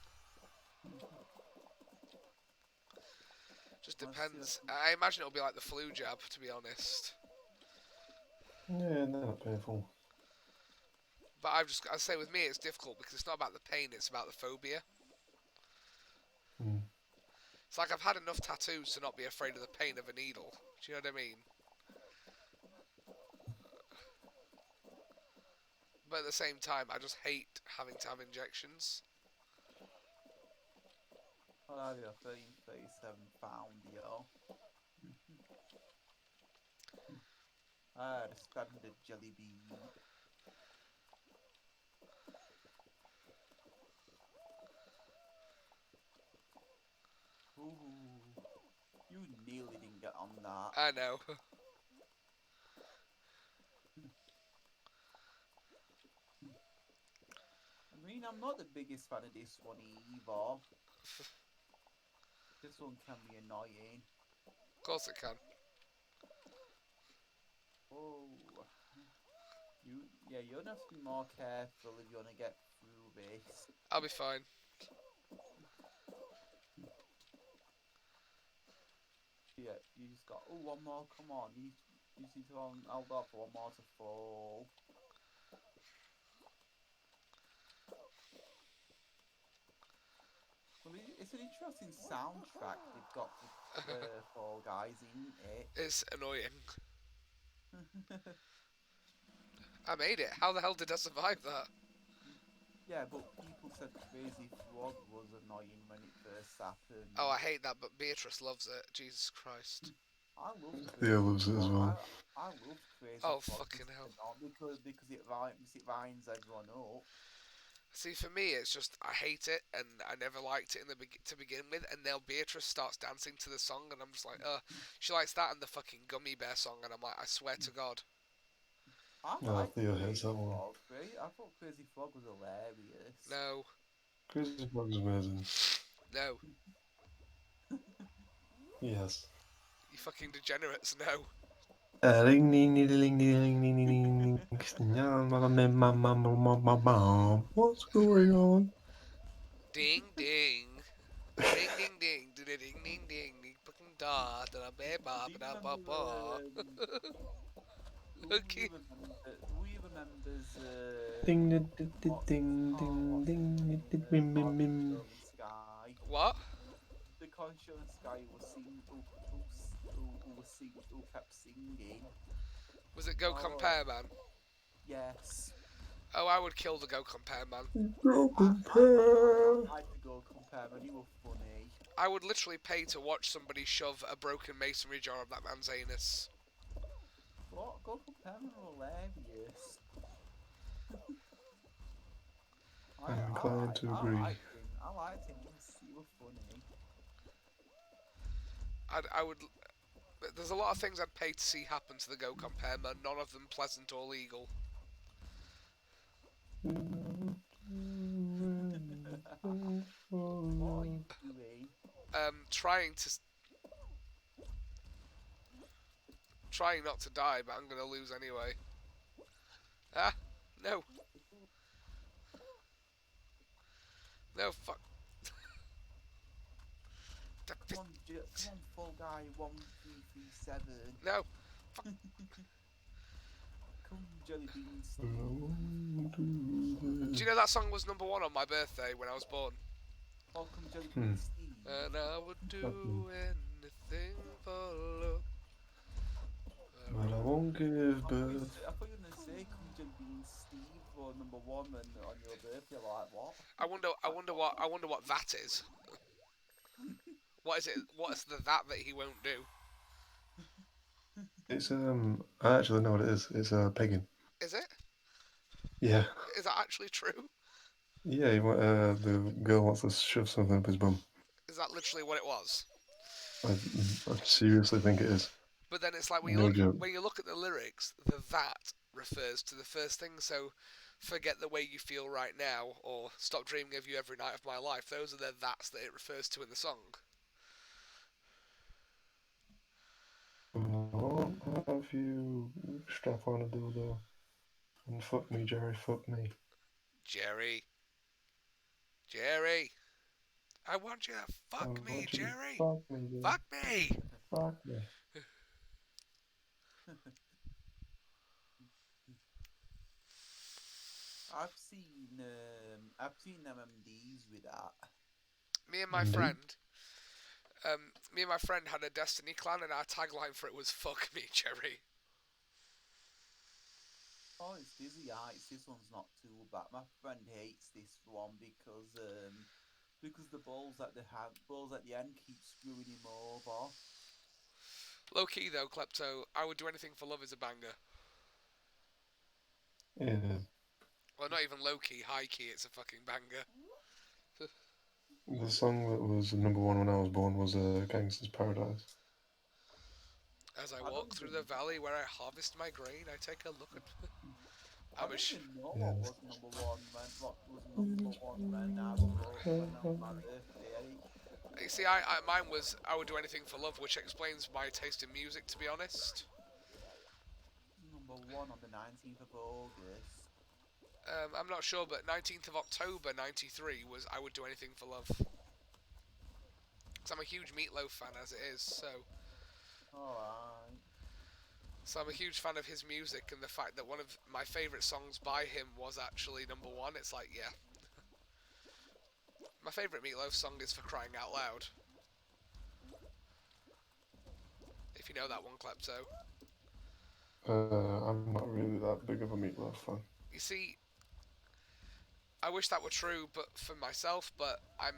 Just depends. I imagine it'll be like the flu jab, to be honest. Yeah, not painful. But I say with me, it's difficult because it's not about the pain; it's about the phobia. Mm. It's like I've had enough tattoos to not be afraid of the pain of a needle. Do you know what I mean? But at the same time, I just hate having to have injections. I'll have your 1337 yo. The standard jelly bean. Ooh, you nearly didn't get on that. I know. I mean, I'm not the biggest fan of this one either. This one can be annoying. Of course it can. Oh, you're gonna have to be more careful if you wanna get through this. I'll be fine. Yeah, you just got. Oh, one more. Come on, you just need to hold off for one more to fall. Well, it's an interesting soundtrack they've got for Fall Guys, isn't it? It's annoying. I made it. How the hell did I survive that? Yeah, but people said Crazy Frog was annoying when it first happened. Oh, I hate that, but Beatrice loves it. Jesus Christ. I love Theo loves it as well. I love Crazy Oh, Frog fucking hell. because it rhymes everyone up. See, for me, it's just I hate it, and I never liked it to begin with. And now Beatrice starts dancing to the song, and I'm just like, she likes that and the fucking Gummy Bear song, and I'm like, I swear to God. I Oh, Theo hates that one. I thought Crazy Frog was hilarious. No. Crazy Frog's amazing. No. Yes. You fucking degenerates, no. Ding ding ding ding ding ding ding. What's going on? Ding ding. Ding ding ding. Ding ding ding ding. Ding fucking da da ba ba ba ba ba. Okay. Who remembers Ding ding ding ding ding ding ding ding. Sky? What? The conscious guy who kept singing. Was it Go Compare Man? Yes. Oh, I would kill the Go Compare Man. Go compare. I had to go compare, but he was funny. I would literally pay to watch somebody shove a broken masonry jar up that man's anus. What? Go compare was hilarious. I'm inclined to agree. I liked him. He was funny. I would. There's a lot of things I'd pay to see happen to the Go Compare Man. None of them pleasant or legal. What are you doing? Trying not to die, but I'm gonna lose anyway. Ah, no. No, fuck. Come on, Fall Guy 1337. No. Fuck. Come, Jelly Beans. Do you know that song was #1 on my birthday when I was born? Welcome, Jelly Beans Steve. And I would do anything for love. But I won't give birth. I thought you were gonna say come Jelly Beans Steve for #1 on your birthday. Like what? I wonder what that is. What is it? What is the that he won't do? It's I actually know what it is. It's pegging. Is it? Yeah. Is that actually true? Yeah, the girl wants to shove something up his bum. Is that literally what it was? I seriously think it is. But then it's like when No you joke. look at the lyrics, the that refers to the first thing. So, forget the way you feel right now, or stop dreaming of you every night of my life. Those are the that's that it refers to in the song. I'll have you strap on a dildo and fuck me, Jerry, fuck me. Jerry. I want you to fuck me, Jerry. Fuck me, dude. Fuck me. Fuck me. I've seen MMDs with that. Me and my friend had a Destiny clan, and our tagline for it was "Fuck me, Jerry." Oh, it's Dizzy Heights. This one's not too bad. My friend hates this one because the balls at the end keep screwing him over. Low key though, Klepto, I Would Do Anything for Love is a banger. It is. Well, not even low key, high key. It's a fucking banger. The song that was number one when I was born was Gangster's Paradise. As I walk through the valley where I harvest my grain, I take a look at. I don't even know what was number one when I was my birthday. You see, mine was I Would Do Anything for Love, which explains my taste in music, to be honest. Number one on the 19th of August. I'm not sure, but 19th of October 93 was I Would Do Anything for Love. Because I'm a huge Meatloaf fan as it is, so... Alright. So I'm a huge fan of his music, and the fact that one of my favourite songs by him was actually number one, it's like, yeah. My favourite Meatloaf song is For Crying Out Loud. If you know that one, Klepto. I'm not really that big of a Meatloaf fan. You see, I wish that were true, but for myself. But I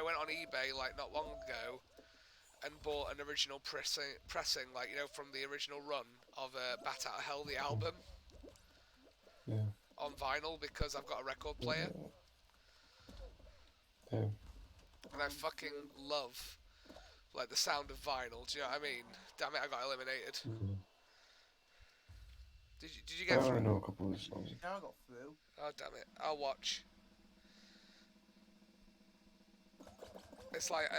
went on eBay like not long ago, and bought an original pressing, like, you know, from the original run of Bat Out of Hell, the album. Yeah. On vinyl because I've got a record player. Yeah. And I fucking love, like, the sound of vinyl. Do you know what I mean? Damn it, I got eliminated. Yeah. Did you get through? I know a couple of songs. Yeah, I got through. Oh, damn it. I'll watch. It's like,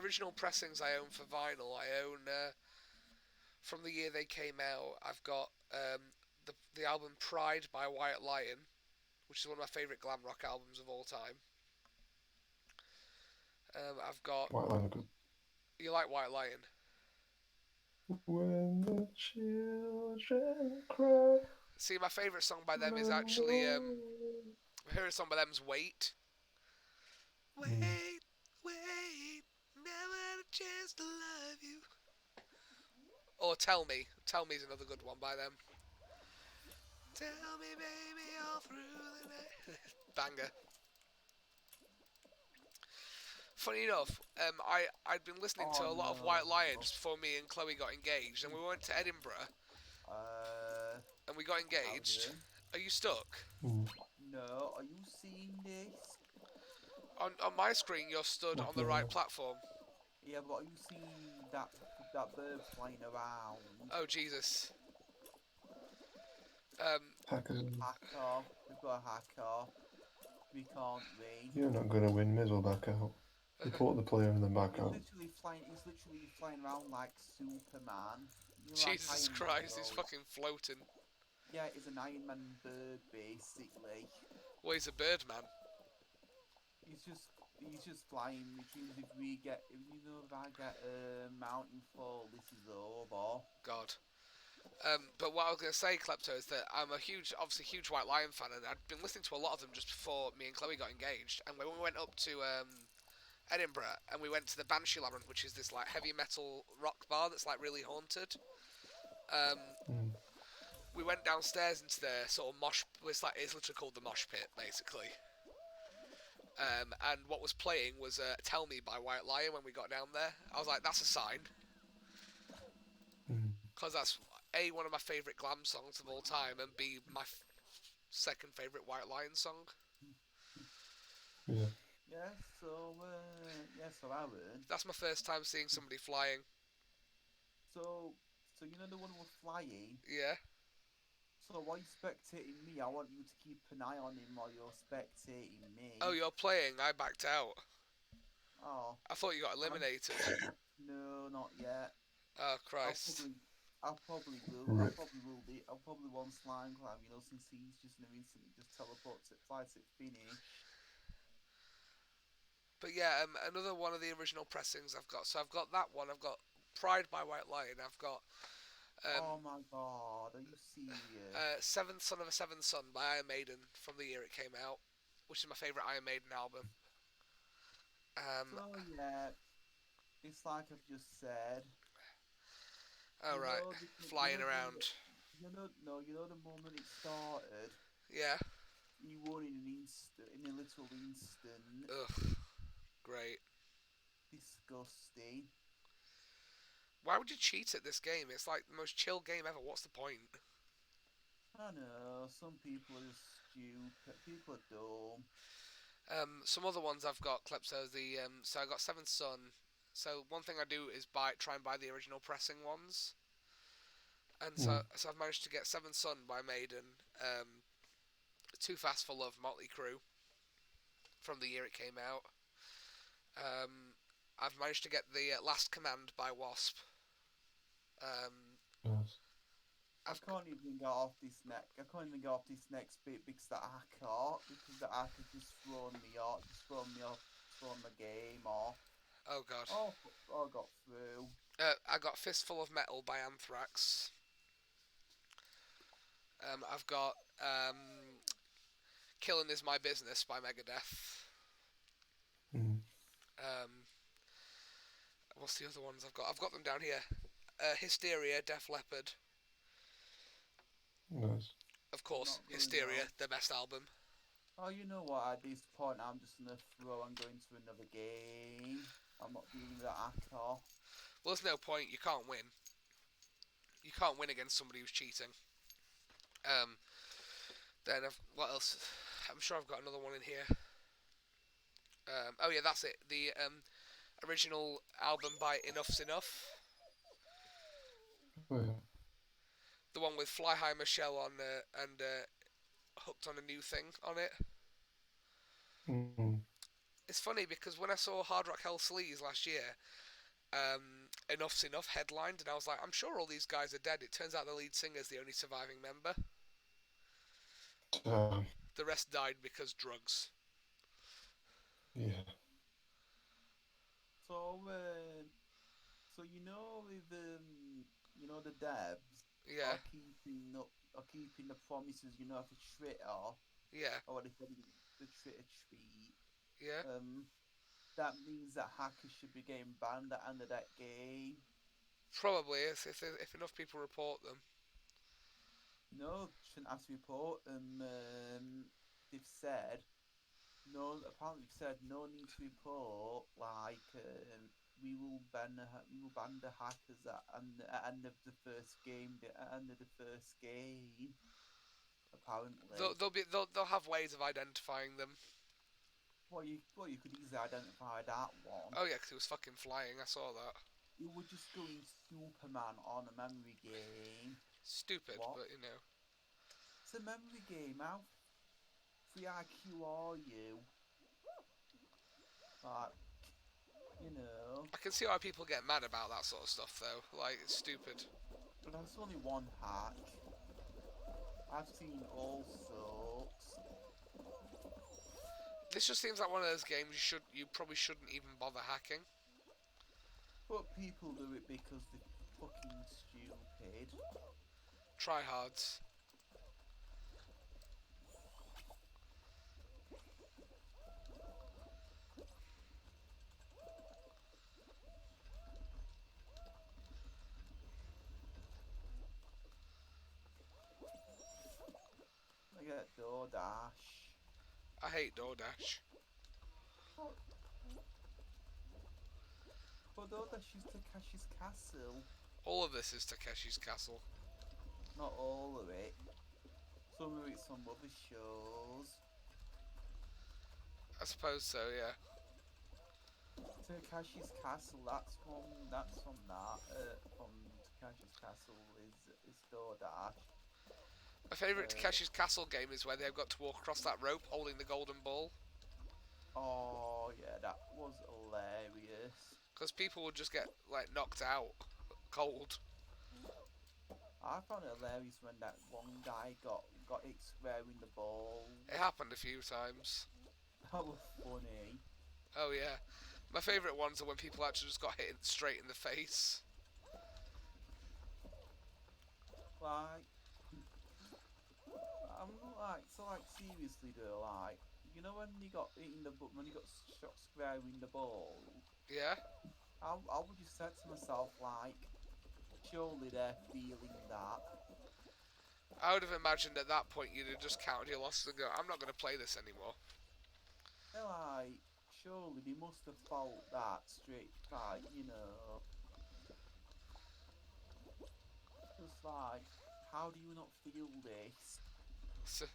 original pressings I own for vinyl. I own, from the year they came out, I've got, the album Pride by White Lion, which is one of my favourite glam rock albums of all time. I've got... White Lion are good. You like White Lion? When the children cry. See, my favourite song by them is actually, my favourite song by them is Wait. Wait, wait, never had a chance to love you. Or Tell Me. Tell Me is another good one by them. Tell me, baby, all through the night. Banger. Funny enough, I'd been listening to a lot of White Lion just before me and Chloe got engaged, and we went to Edinburgh, and we got engaged. Are you stuck? No, are you seeing this? On my screen, you're stood on the right platform. Yeah, but are you seeing that bird flying around? Oh, Jesus. Hacker. Hacker. We've got a hacker. We can't win. You're not gonna win. May as well back out. Report the player and then back out. He's literally flying around like Superman. You know, Jesus like Christ, he's fucking floating. Yeah, he's an Iron Man bird, basically. Well, he's a bird man. He's just flying, which means if I get a mountain fall, this is over. God. But what I was going to say, Klepto, is that I'm obviously huge White Lion fan, and I'd been listening to a lot of them just before me and Chloe got engaged. And when we went up to Edinburgh, and we went to the Banshee Labyrinth, which is this like heavy metal rock bar that's like really haunted. We went downstairs into their sort of mosh. It's literally called the mosh pit, basically. And what was playing was "Tell Me" by White Lion when we got down there. I was like, that's a sign, because that's A, one of my favourite glam songs of all time, and B, my second favourite White Lion song. Yeah. So Aaron. That's my first time seeing somebody flying. So you know the one who was flying? Yeah. So while you're spectating me, I want you to keep an eye on him while you're spectating me. Oh, you're playing? I backed out. Oh. I thought you got eliminated. No, not yet. Oh, Christ. I probably will. I'll probably one slime climb, you know, since he's just going to instantly just teleport to fly to finish. But yeah, another one of the original pressings I've got. So I've got that one. I've got Pride by White Lion. I've got Oh my god, are you serious? Seventh Son of a Seventh Son by Iron Maiden from the year it came out, which is my favourite Iron Maiden album. So yeah, it's like I've just said. Oh right, flying around. You know the moment it started. Yeah. You won in in a little instant. Ugh, great. Disgusting. Why would you cheat at this game? It's like the most chill game ever. What's the point? I know, some people are just stupid. People are dumb. Some other ones I've got, Klepso, so I got Seventh Son. So one thing I do is try and buy the original pressing ones. And so I've managed to get Seventh Son by Maiden, Too Fast for Love, Motley Crue, from the year it came out. I've managed to get the Last Command by Wasp. Yes. I can't even get off this next bit because that hacker just thrown me off, thrown the game off. Oh god. Oh, I got through. I got Fistful of Metal by Anthrax. I've got Killing Is My Business by Megadeth. What's the other ones I've got? I've got them down here. Hysteria, Def Leppard. Nice. Of course, Hysteria, their best album. Oh, you know what? At this point, I'm just gonna throw and go into another game. I'm not doing that at all. Well, there's no point. You can't win. You can't win against somebody who's cheating. Then what else? I'm sure I've got another one in here. Oh yeah, that's it. The original album by Enough's Enough. Oh, yeah. The one with Fly High Michelle on and Hooked on a New Thing on it. It's funny because when I saw Hard Rock Hell Sleaze last year, Enough's Enough headlined, and I was like, I'm sure all these guys are dead. It turns out the lead singer is the only surviving member. The rest died because drugs. Yeah. So you know with the devs Yeah. are keeping the promises, of the Twitter. Yeah. Or what they call the Twitter tweet. Yeah. That means that hackers should be getting banned at the end of that game. Probably, if enough people report them. No, shouldn't have to report them. They've said no. Apparently, they've said no need to report. Like, we will ban the hackers at end of the first game. Apparently, They'll have ways of identifying them. Well, you could easily identify that one. Oh yeah, because it was fucking flying. I saw that. You were just going Superman on a memory game. Stupid, what? But It's a memory game. How 3 IQ are you? Like, I can see why people get mad about that sort of stuff, though. Like, it's stupid. But that's only one hack. I've seen all sorts. This just seems like one of those games you probably shouldn't even bother hacking. But people do it because they're fucking stupid. Tryhards. I get DoorDash. I hate DoorDash. But DoorDash is Takeshi's Castle. All of this is Takeshi's Castle. Not all of it. Some of it's from other shows. I suppose so, yeah. Takeshi's Castle, that's from Takeshi's Castle is DoorDash. My favourite Takeshi's Castle game is where they've got to walk across that rope holding the golden ball. Oh yeah, that was hilarious. Because people would just get knocked out cold. I found it hilarious when that one guy got it square in the ball. It happened a few times. That was funny. Oh yeah. My favourite ones are when people actually just got hit straight in the face. Like, I'm not like, so like seriously though, like, you know when you got hit in the when you got shot square in the ball, Yeah? I would just say to myself like, surely they're feeling that. I would have imagined at that point you'd have just counted your losses and go, I'm not going to play this anymore. They're like, surely they must have felt that straight, like, you know, just like, how do you not feel this? So,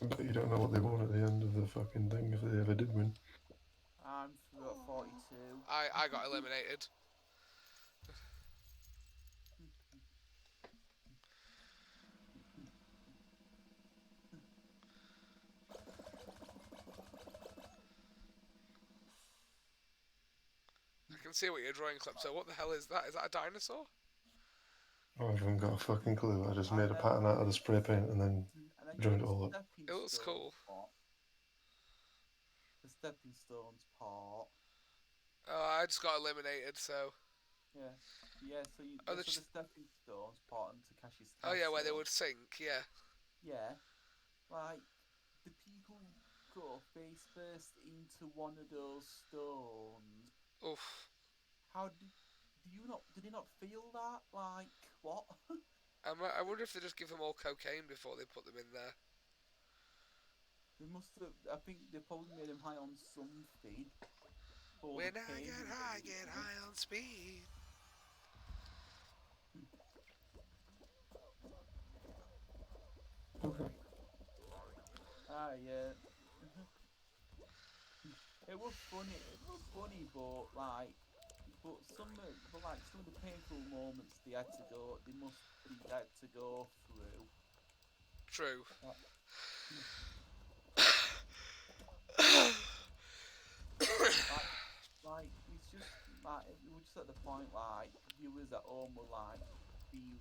But you don't know what they won at the end of the fucking thing if they ever did win. I'm through at 42. I got eliminated. I can see what you're drawing, Klepto. What the hell is that? Is that a dinosaur? I haven't got a fucking clue. I just made a And pattern out of the spray paint and then and then joined you it know all the up. stepping It looks stone cool. part. The stepping stones part. Oh, I just got eliminated, so... Yeah. Yeah, so you Oh, so the the stepping stones part on Takashi's Oh yeah, where they castle. would sink, yeah. Yeah. Like the people go face first into one of those stones. Oof. How did you not feel that? Like what? I wonder if they just give them all cocaine before they put them in there. They must have. I think they probably made him high on something. For When the I pain get high on speed. Okay. Ah, yeah. It was funny. It was funny, but like, some of the painful moments they had to go. They had to go through. True. Like, like it's just like we were just at the point like viewers at home were like feeling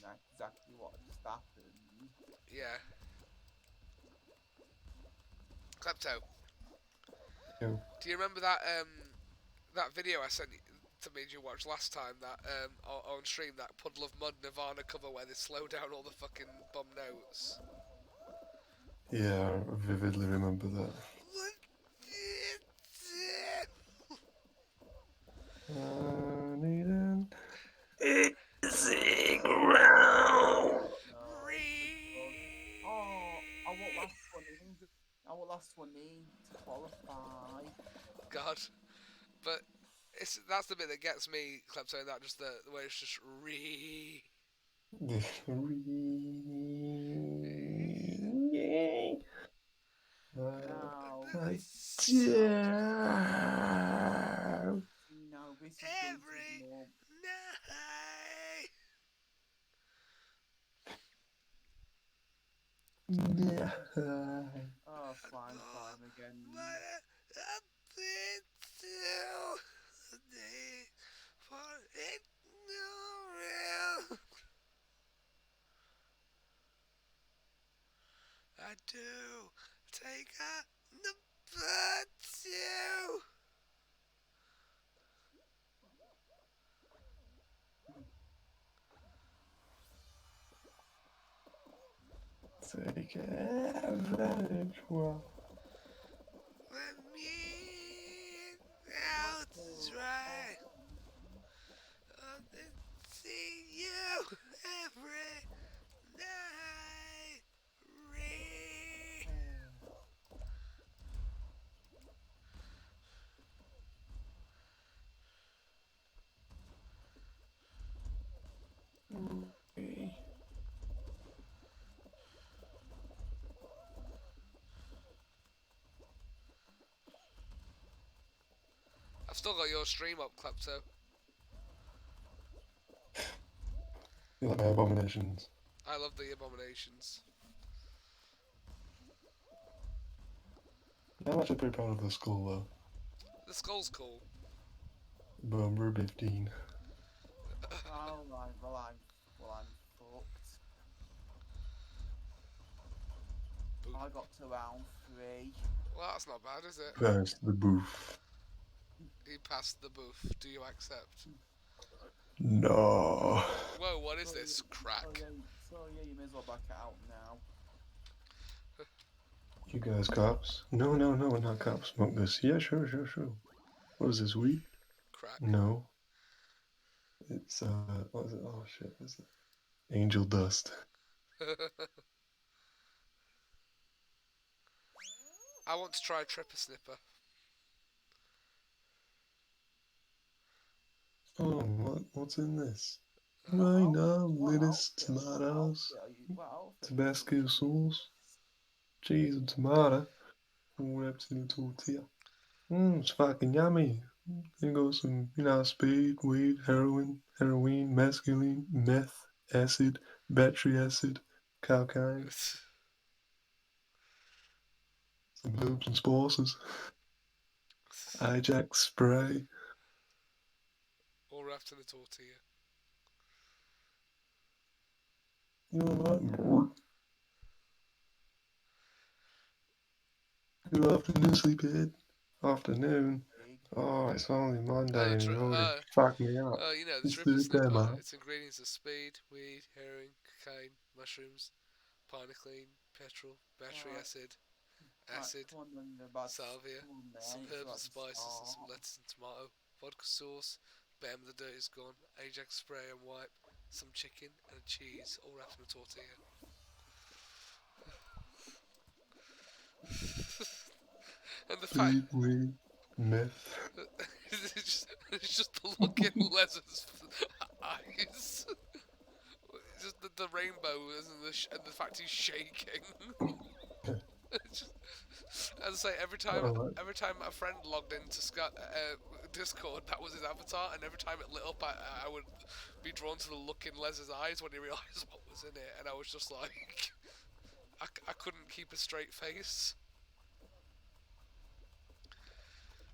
like exactly what had just happened. Yeah. Klepto, Yo. do you remember that video I sent you to made you watch last time, that on stream, that Puddle of Mud Nirvana cover where they slow down all the fucking bum notes? Yeah, I vividly remember that. I need an easy ground. No, oh, I want last one in. I want last one in to qualify. God. But that's the bit that gets me, Klepto, and that just the way it's just re. Now, I this now this is going to be Every more. night. Oh, slime again. I've been through the day for ignorance. I do take out the virtue. Take advantage. Well, Let me out to try. To see you every night. I've still got your stream up, Klepto. you like my abominations? I love the abominations. I'm actually pretty proud of the skull though. The skull's cool. Bomber 15. Oh, right, well I'm fucked. I got to round 3. Well, that's not bad, is it? Past the booth. He passed the booth. Do you accept? No. Whoa, what is this? Crack. So yeah, you may as well back it out now. You guys cops? No, we're not cops. Smoke this. Yeah, sure. What is this, weed? Crack. No. It's, what is it? Oh shit, what is it? Angel dust. I want to try Tripper Snipper. Oh, what's in this? Right now, lettuce, tomatoes, Tabasco sauce, cheese and tomato, all wrapped in a tortilla. It's fucking yummy. Then go some, speed, weed, heroin, mescaline, meth, acid, battery acid, cocaine, some herbs and spices, Ajax spray. All wrapped in a tortilla. You know what? Good afternoon, sleepyhead. Afternoon. Oh, it's only Monday and you already fucked me up. The It's Tripper Thursday, Snipper. man. Its ingredients are speed, weed, heroin, cocaine, mushrooms, pineacline, petrol, battery acid, salvia, some herbs and spices, and some lettuce and tomato, vodka sauce, bam the dirt is gone, Ajax spray and wipe, some chicken and a cheese, all wrapped in a tortilla. And the fact Speed, weed, meth. it's just the look in Les's eyes. It's just the rainbow and the fact he's shaking. As I say, every time a friend logged into Discord, that was his avatar, and every time it lit up, I would be drawn to the look in Les's eyes when he realised what was in it, and I was just like, I couldn't keep a straight face.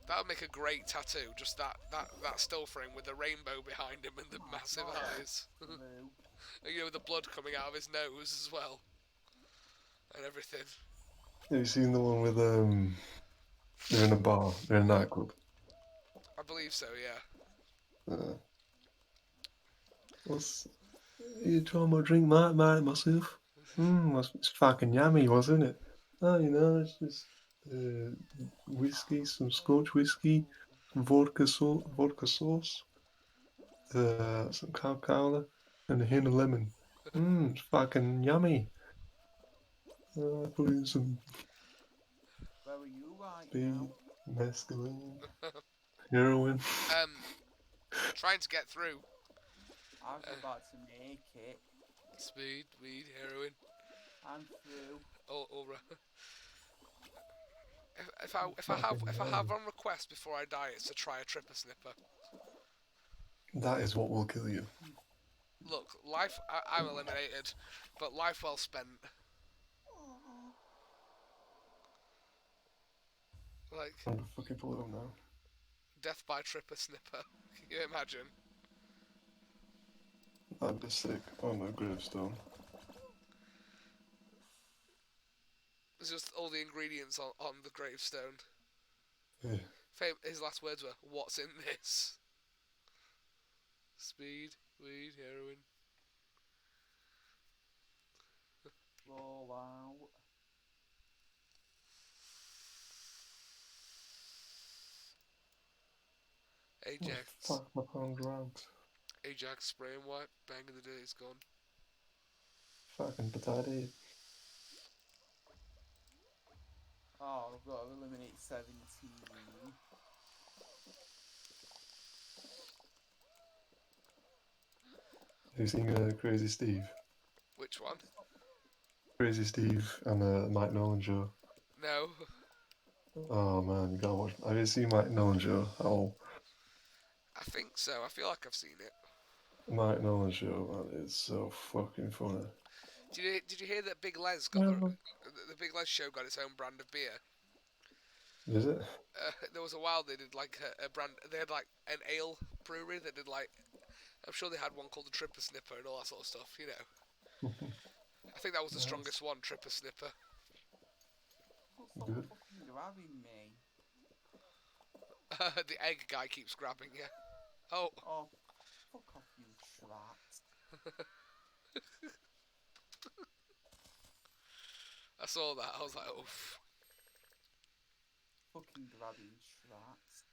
That would make a great tattoo, just that still frame with the rainbow behind him and the massive eyes. With the blood coming out of his nose as well. And everything. Have you seen the one with, they're in a bar, they're in a nightclub? I believe so, yeah. You trying my drink, mate, myself? It's fucking yummy, wasn't it? Oh, it's just, whiskey, some Scotch whiskey, vodka sauce, some Coca-Cola, and a hint of lemon. It's fucking yummy. Put in some Where are you right speed, now? mescaline, heroin. Trying to get through. I was about to make it. Speed, weed, heroin. I'm through. All right. If I have one request before I die, it's to try a Tripper Snipper. That is what will kill you. Look, life. I'm eliminated, but life well spent. Like. I'm gonna fucking pull it up now. Death by Tripper Snipper. Can you imagine? That'd be sick on a gravestone. It's just all the ingredients on the gravestone. Yeah. His last words were, "What's in this?" Speed, weed, heroin. Roll out. Ajax. Fuck my pound round. Ajax spray and wipe. Bang of the day is gone. Fucking potato. Oh, I've got to eliminate 17. Have you seen Crazy Steve? Which one? Crazy Steve and the Mike Nolan show. No. Oh man, you gotta watch. Have you seen Mike Nolan show at all? I think so. I feel like I've seen it. Mike Nolan show, man, it's so fucking funny. Did you hear that Big Les got the Big Les show got its own brand of beer? Is it? There was a while they did like a brand. They had like an ale brewery that did like. I'm sure they had one called the Tripper Snipper and all that sort of stuff. I think that was the strongest one, Tripper Snipper. Stop fucking grabbing me. The egg guy keeps grabbing you. Oh. Oh, fuck off, you twat. I saw that. I was like, oof. Fucking grabbing twat.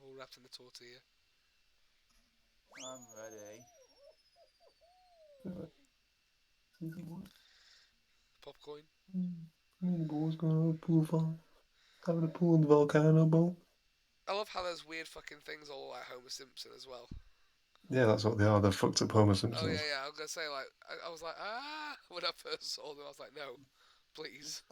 All wrapped in the tortilla. I'm ready. Popcorn. Boys going to pool fun. Having a pool in the volcano bowl. I love how there's weird fucking things all like Homer Simpson as well. Yeah, that's what they are. They're fucked up Homer Simpsons. Oh yeah. I was gonna say like I was like when I first saw them I was like no, please.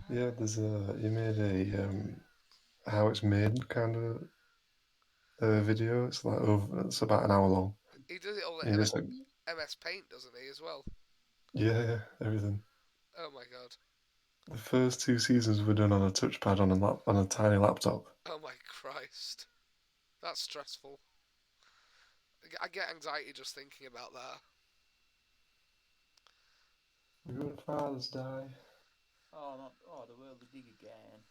Yeah, there's he made a how it's made kind of video. It's like it's about an hour long. He does it all And at like, MS Paint, doesn't he, as well? yeah, everything. Oh my god. The first 2 seasons were done on a touchpad on a tiny laptop. Oh my Christ. That's stressful. I get anxiety just thinking about that. Your fathers die. Oh, the world will dig again.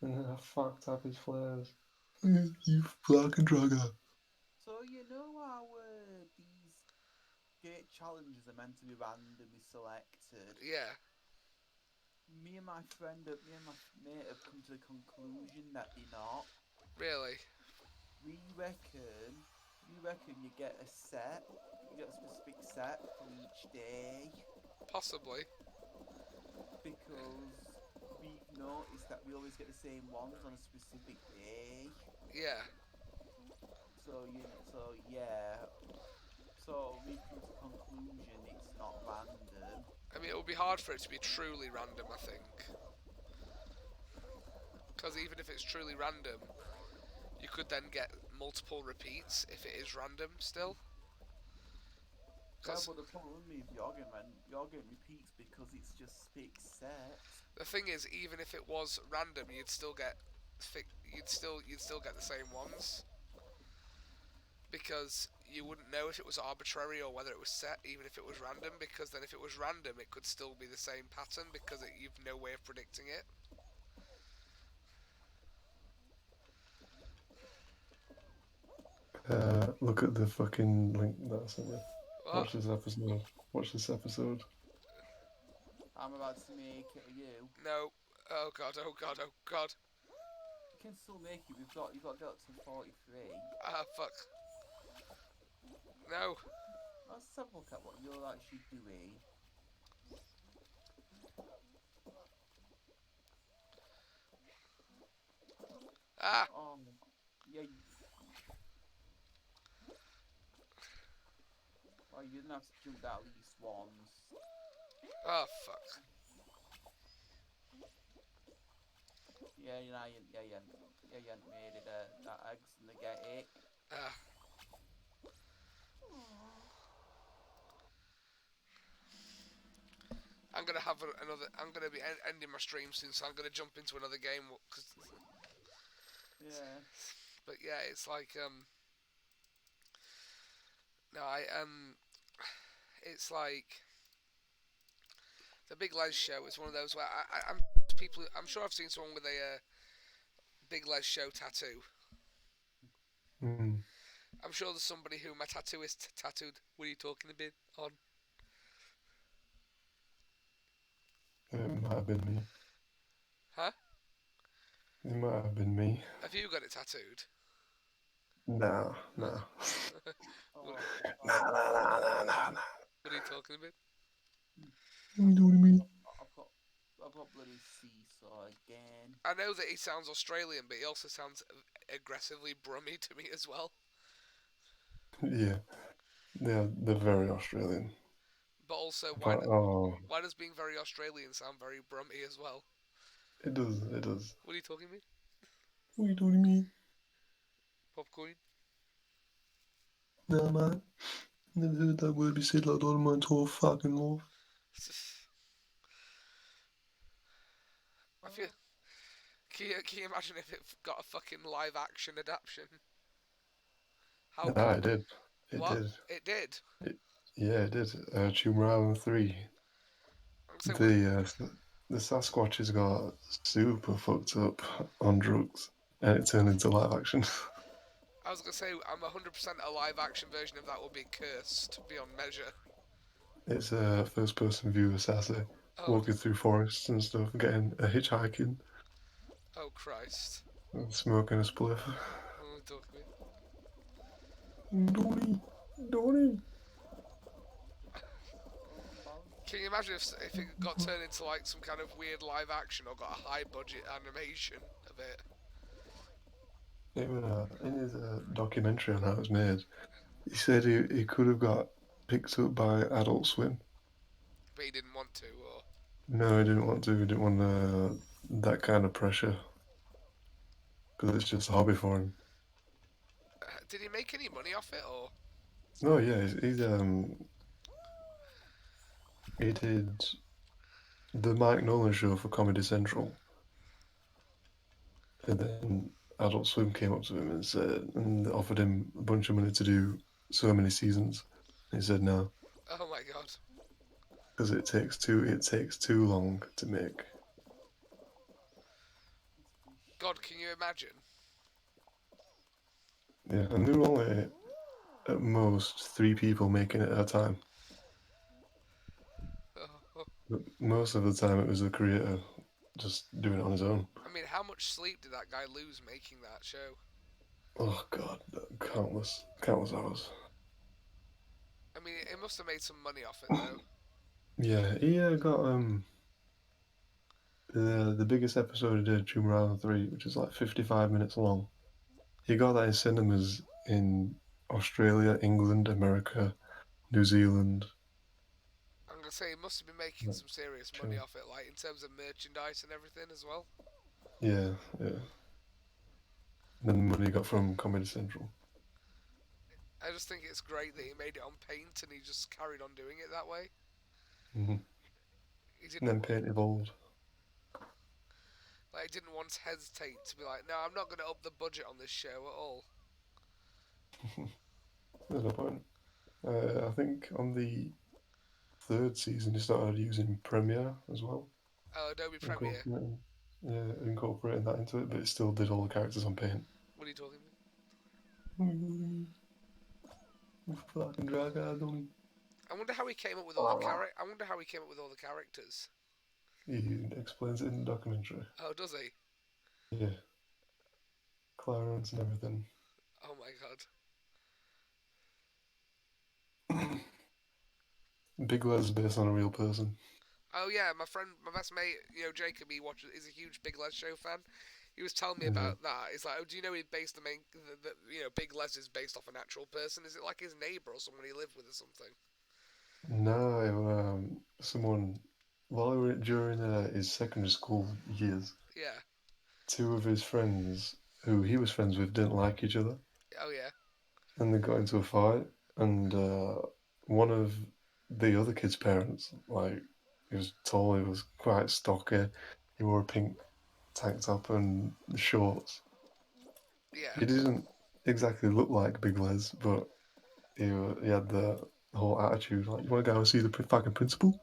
And then I fucked up his flares. You fucking drugger. So you know how these gate challenges are meant to be randomly selected? Yeah. Me and my mate have come to the conclusion that they're not. Really? We reckon you get a set. You get a specific set for each day. Possibly. Because we've noticed that we always get the same ones on a specific day. Yeah. So yeah. So we've come to the conclusion it's not random. I mean, it would be hard for it to be truly random, I think. Because even if it's truly random, you could then get multiple repeats if it is random still. Yeah, but the problem is you're getting repeats because it's just fixed sets. The thing is, even if it was random, you'd still get the same ones. Because you wouldn't know if it was arbitrary or whether it was set, even if it was random, because then if it was random, it could still be the same pattern, because you've no way of predicting it. Look at the fucking link that I sent you. What? Watch this episode. I'm about to make it you. No. Oh god, oh god, oh god. You can still make it, you've got to get up to 43. Ah, fuck. No. Let's have a look at what you're actually doing. Ah! Yeah. Oh, you didn't have to jump that at least once. Oh, fuck. Yeah, you hadn't made it. That egg's gonna get it. Ah. I'm gonna have another. I'm gonna be ending my stream soon, so I'm gonna jump into another game. Yeah. But yeah, it's like no, it's like the Big Les show is one of those where I'm sure I've seen someone with a Big Les show tattoo. Mm. I'm sure there's somebody who my tattoo is tattooed. What are you talking about on? It might have been me. Huh? It might have been me. Have you got it tattooed? No. Oh, Nah. What are you talking about? What do you mean? I've got bloody seesaw again. I know that he sounds Australian, but he also sounds aggressively Brummy to me as well. Yeah. Yeah, they're very Australian. But also, why does being very Australian sound very Brummy as well? It does. What are you talking about? What do you mean? Popcorn? Nah, man. Never heard that word be said like that in my entire fucking life. I feel. Can you imagine if it got a fucking live action adaptation? How Nah, it did. It did? Yeah, it did. Tomb Raider 3. The Sasquatches got super fucked up on drugs, and it turned into live action. I was gonna say, I'm 100% a live action version of that will be cursed beyond measure. It's a first-person view of Sassy, walking through forests and stuff, getting a hitchhiking. Oh Christ. And smoking a spliff. Oh, Donnie. Can you imagine if it got turned into like some kind of weird live action or got a high budget animation of it? In his documentary on how it was made, he said he could have got picked up by Adult Swim. But he didn't want to, or? No, he didn't want to. He didn't want that kind of pressure. Because it's just a hobby for him. Did he make any money off it, or? No, yeah, he did the Mike Nolan show for Comedy Central. And then Adult Swim came up to him and offered him a bunch of money to do so many seasons. He said no. Oh my god. Because it takes too long to make. God, can you imagine? Yeah, and there were only at most 3 people making it at a time. But most of the time it was the creator just doing it on his own. I mean, how much sleep did that guy lose making that show? Oh god, countless hours. I mean, it must have made some money off it though. Yeah, he got the biggest episode he did, Tumor Island 3, which is like 55 minutes long. He got that in cinemas in Australia, England, America, New Zealand. I'm gonna say he must have been making some serious money off it, like in terms of merchandise and everything as well. Yeah. And then the money he got from Comedy Central. I just think it's great that he made it on Paint and he just carried on doing it that way. Mm-hmm. And then Paint evolved. Like, he didn't once hesitate to be like, no, I'm not going to up the budget on this show at all. There's no point. I think on the 3rd season he started using Premiere as well. Oh, Adobe Premiere. Incorporating that into it, but it still did all the characters on Paint. What are you talking about? Fucking drag out, don't he? I wonder how he came up with all the characters. He explains it in the documentary. Oh, does he? Yeah. Clarence and everything. Oh my god. Big Les is based on a real person. Oh yeah, my best mate, Jacob, is a huge Big Les show fan. He was telling me about that. He's like, oh, do you know he based Big Les is based off an actual person? Is it like his neighbour or someone he lived with or something? No, someone during his secondary school years. Yeah. 2 of his friends who he was friends with didn't like each other. Oh yeah. And they got into a fight, and one of the other kid's parents, like, he was tall, he was quite stocky, he wore a pink tank top and shorts. Yeah. He didn't exactly look like Big Les, but he had the whole attitude, like, you want to go and see the fucking principal?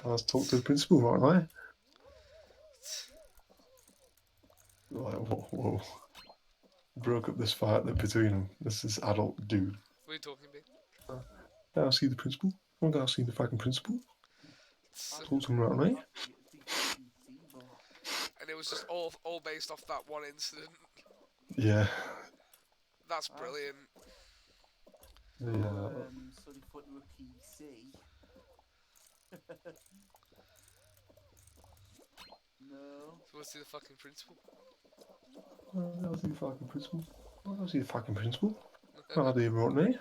Let's talk to the principal right now. Like, whoa. Broke up this fight between them. This adult dude. What are you talking about? I'll see the principal. I'm going to see the fucking principal. Talk to him right now. And it was just all based off that one incident. Yeah. That's brilliant. Yeah. So they put you a PC. No. So let's see the fucking principal. I'll see the fucking principal. I'll see the fucking principal. Guy they brought me.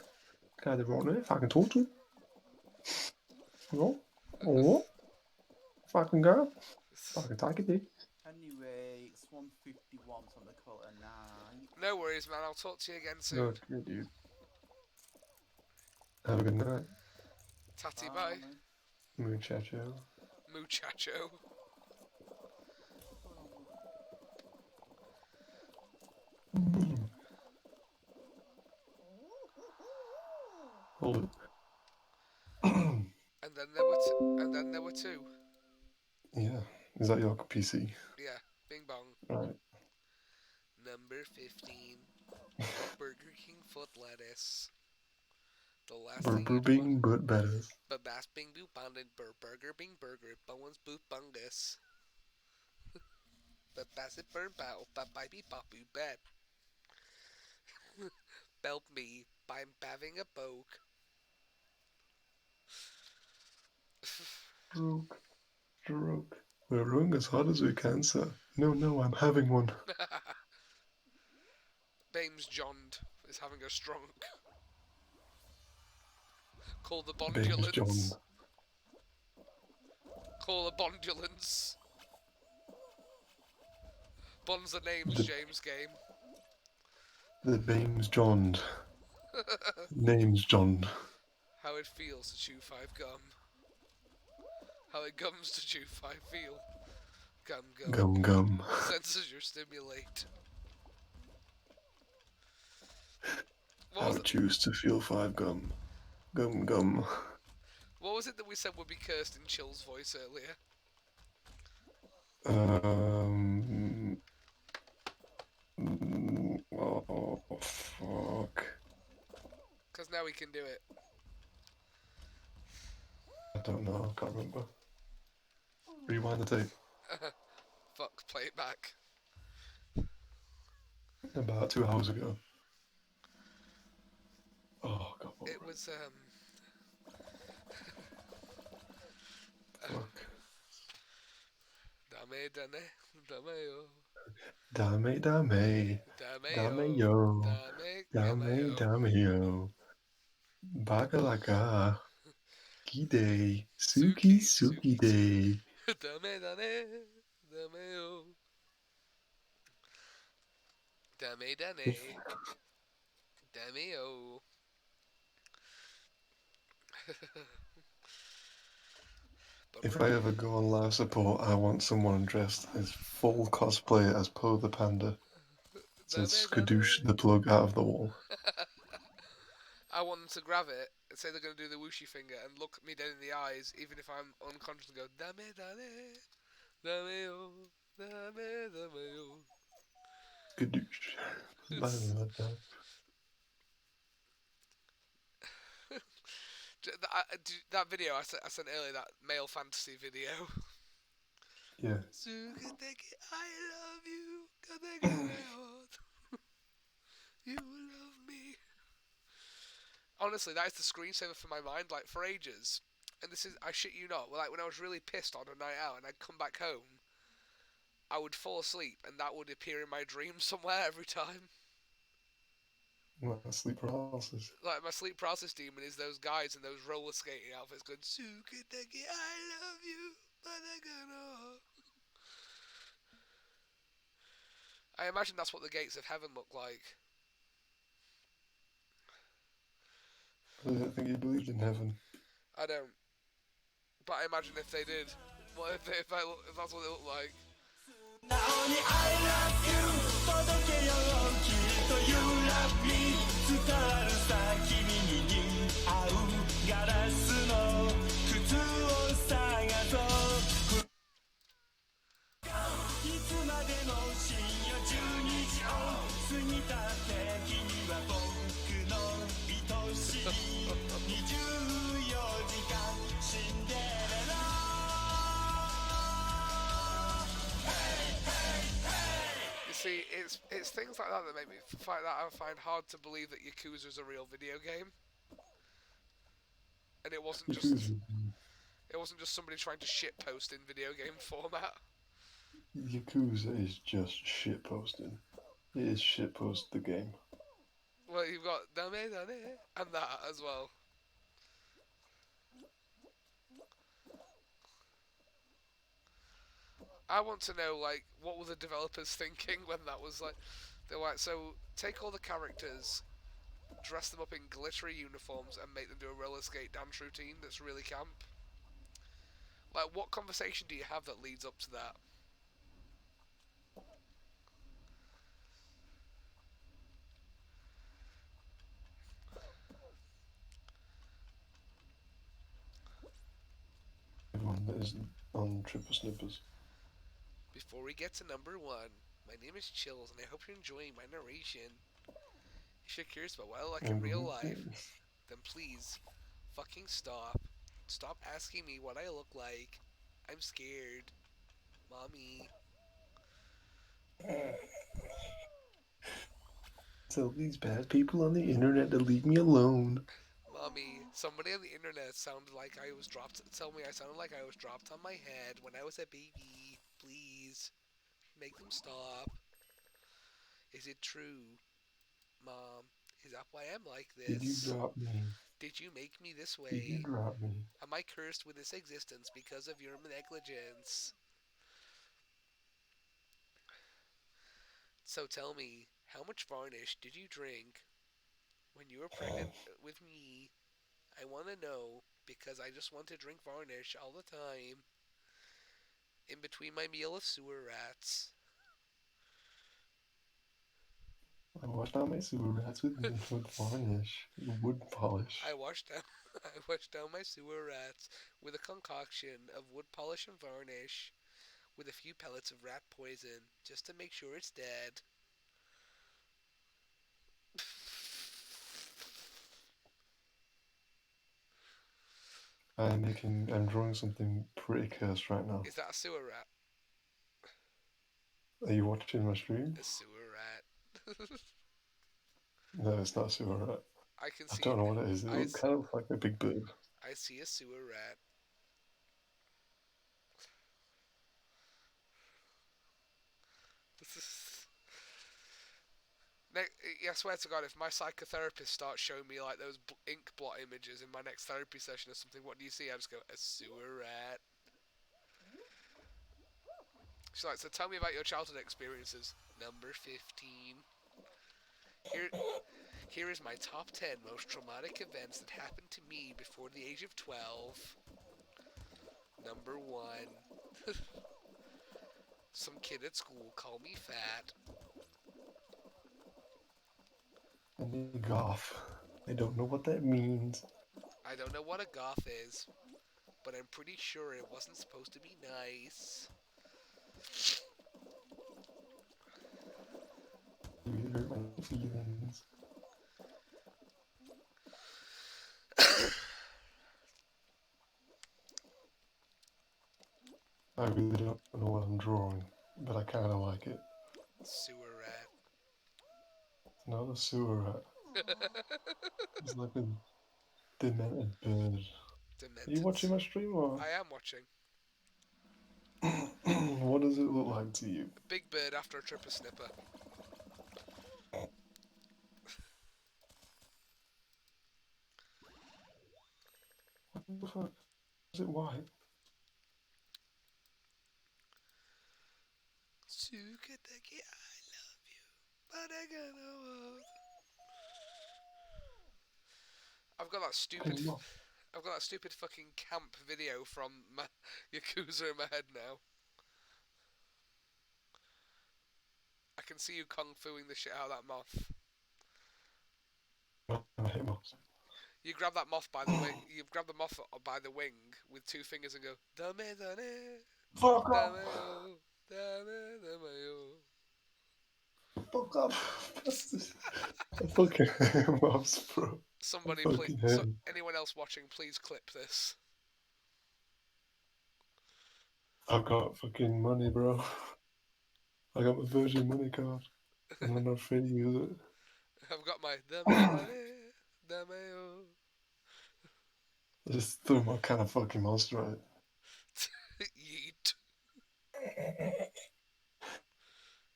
Fucking talk to him. What? What? Fucking girl. Fucking take it, dude. Anyway, it's 1:51, so I'm gonna call it a night. No worries, man. I'll talk to you again soon. Okay, dude. Have a good night. Tatty bye. Muchacho. Muchacho. Hold it. And then there were two. Yeah. Is that your PC? Yeah, bing bong. Right. Number 15. Burger King foot lettuce. The last thing Burger you'd want. Bing but better. But bass bing boo banded burger bing burger. Bowen's boot bungus. But bass it burn bow. But by be bop boo bed. Belt me by having a poke. Stroke. We're rowing as hard as we can, sir. No, I'm having one. Bames John is having a strunk. Call the Bames John. bondulance. Call the bondulance. Bond's the names, James game. The Bames John. Name's John. How it feels to chew 5 gum. How it gums to chew 5 feel. Gum. Gum gum. Senses your stimulate. I would choose to feel 5 gum. Gum. What was it that we said would be cursed in Chill's voice earlier? Oh, fuck. Because now we can do it. I don't know, I can't remember. Rewind the tape. Fuck, play it back. About 2 hours ago. Oh, God. It was, Fuck. Dame yo. Bakalaka. Kide. Suki day. Dame yo. Dame yo. If I ever go on live support, I want someone dressed as full cosplay as Poe the Panda. Says Skadoosh the plug out of the wall. I want them to grab it and say they're going to do the whooshy finger and look me dead in the eyes, even if I'm unconscious, and go, dame yo. Skadoosh. That video I sent earlier, that male fantasy video. Yeah. I love you. You love me. Honestly, that is the screensaver for my mind, like, for ages. And this is, I shit you not, like, when I was really pissed on a night out and I'd come back home, I would fall asleep and that would appear in my dreams somewhere every time. Well, sleep paralysis. Like, my sleep paralysis demon is those guys in those roller skating outfits going, Sukateki, I love you, but I gonna... I imagine that's what the gates of heaven look like. I don't think you believed in heaven. I don't. But I imagine if they did, what if that's what they look like? See, it's things like that make me find that I find hard to believe that Yakuza's a real video game, and it wasn't just somebody trying to shitpost in video game format. Yakuza is just shitposting. It is shitpost the game. Well, you've got Dame and that as well. I want to know, like, what were the developers thinking when that was like? They're like, so take all the characters, dress them up in glittery uniforms, and make them do a roller skate dance routine that's really camp. Like, what conversation do you have that leads up to that? Everyone that is on Triple Snippers. Before we get to number 1, my name is Chills, and I hope you're enjoying my narration. If you're curious about what I look like in real life, then please, fucking stop. Stop asking me what I look like. I'm scared. Mommy. Tell these bad people on the internet to leave me alone. Mommy, somebody on the internet sounded like I was dropped. Tell me I sounded like I was dropped on my head when I was a baby. Please, make them stop. Is it true, Mom? Is that why I'm like this? Did you drop me? Did you make me this way? Did you drop me? Am I cursed with this existence because of your negligence? So tell me, how much varnish did you drink when you were pregnant with me? I want to know because I just want to drink varnish all the time. In between my meal of sewer rats. I washed down my sewer rats with varnish, wood polish. I washed down my sewer rats with a concoction of wood polish and varnish, with a few pellets of rat poison, just to make sure it's dead. I'm drawing something pretty cursed right now. Is that a sewer rat? Are you watching my stream? A sewer rat. No, it's not a sewer rat. I can see. I don't know what it is. It kind of looks like a big bird. I see a sewer rat. I swear to God, if my psychotherapist starts showing me like those ink blot images in my next therapy session or something, what do you see? I just go, a sewer rat. She's like, so tell me about your childhood experiences. Number 15. Here is my top 10 most traumatic events that happened to me before the age of 12. Number 1. Some kid at school called me fat. And a goth. I don't know what that means. I don't know what a goth is, but I'm pretty sure it wasn't supposed to be nice. You hurt my feelings. I really don't know what I'm drawing, but I kind of like it. Sewer rat. It's not a sewer rat. It's like a demented bird. Are you watching my stream or? I am watching. What does it look like to you? Big bird after a triple snipper. What the fuck? Is it white? Sukataki, I love you, but I gotta walk. I've got that stupid fucking camp video from my Yakuza in my head now. I can see you kung fuing the shit out of that moth. I hate moths. You grab that moth by the wing. You grab the moth by the wing with 2 fingers and go, Dame dane, Fuck dame up! yo, dame yo. Fuck up! I fucking hate moths, bro. Somebody, anyone else watching, please clip this. I've got fucking money, bro. I got my Virgin Money card, and I'm not free to use it. I've got my dame yo. I just threw my kind of fucking monster at it. Yeet.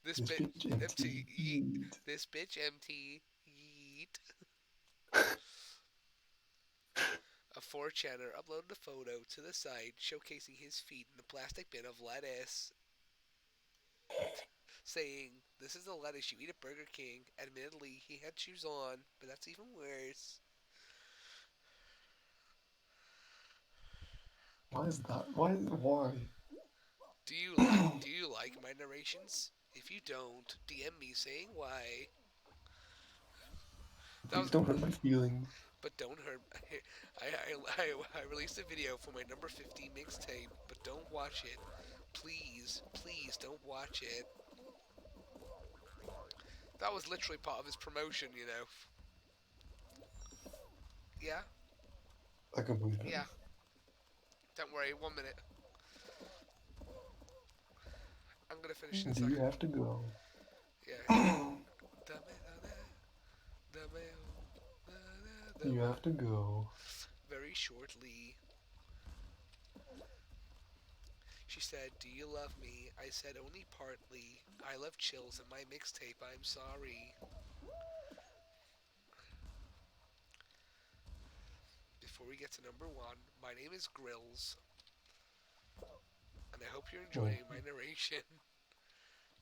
This bitch empty. Yeet. This bitch empty. Yeet. A 4chaner uploaded a photo to the site showcasing his feet in a plastic bin of lettuce, saying, "This is the lettuce you eat at Burger King." Admittedly, he had shoes on, but that's even worse. Why is that? Why? Do you like my narrations? If you don't, DM me saying why. Please don't hurt my feelings. but don't hurt. I released a video for my number 50 mixtape, but don't watch it. Please, please don't watch it. That was literally part of his promotion, you know. Yeah? I can believe it. Yeah. Don't worry, 1 minute. I'm gonna finish in a Do second. you have to go? Yeah. You have to go. Very shortly. She said, "Do you love me?" I said, "Only partly. I love chills in my mixtape. I'm sorry." Before we get to number 1, my name is Grills, and I hope you're enjoying my narration.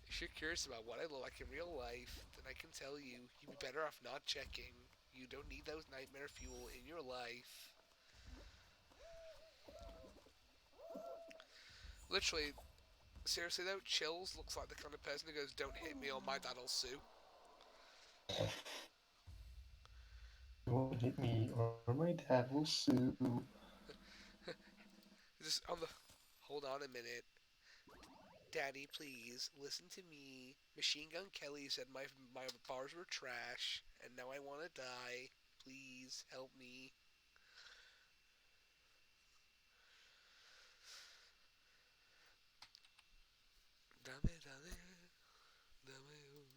If you're curious about what I look like in real life, then I can tell you, you'd be better off not checking. You don't need those nightmare fuel in your life. Literally, seriously though, Chills looks like the kind of person who goes, "Don't hit me or my dad'll sue." Don't hit me or my dad will sue. Just on the... Hold on a minute. Daddy, please, listen to me. Machine Gun Kelly said my bars were trash, and now I want to die. Please, help me. Dame, dame, dame, dame, dame.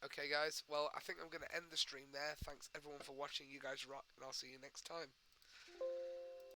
Okay, guys, well, I think I'm going to end the stream there. Thanks, everyone, for watching. You guys rock, and I'll see you next time.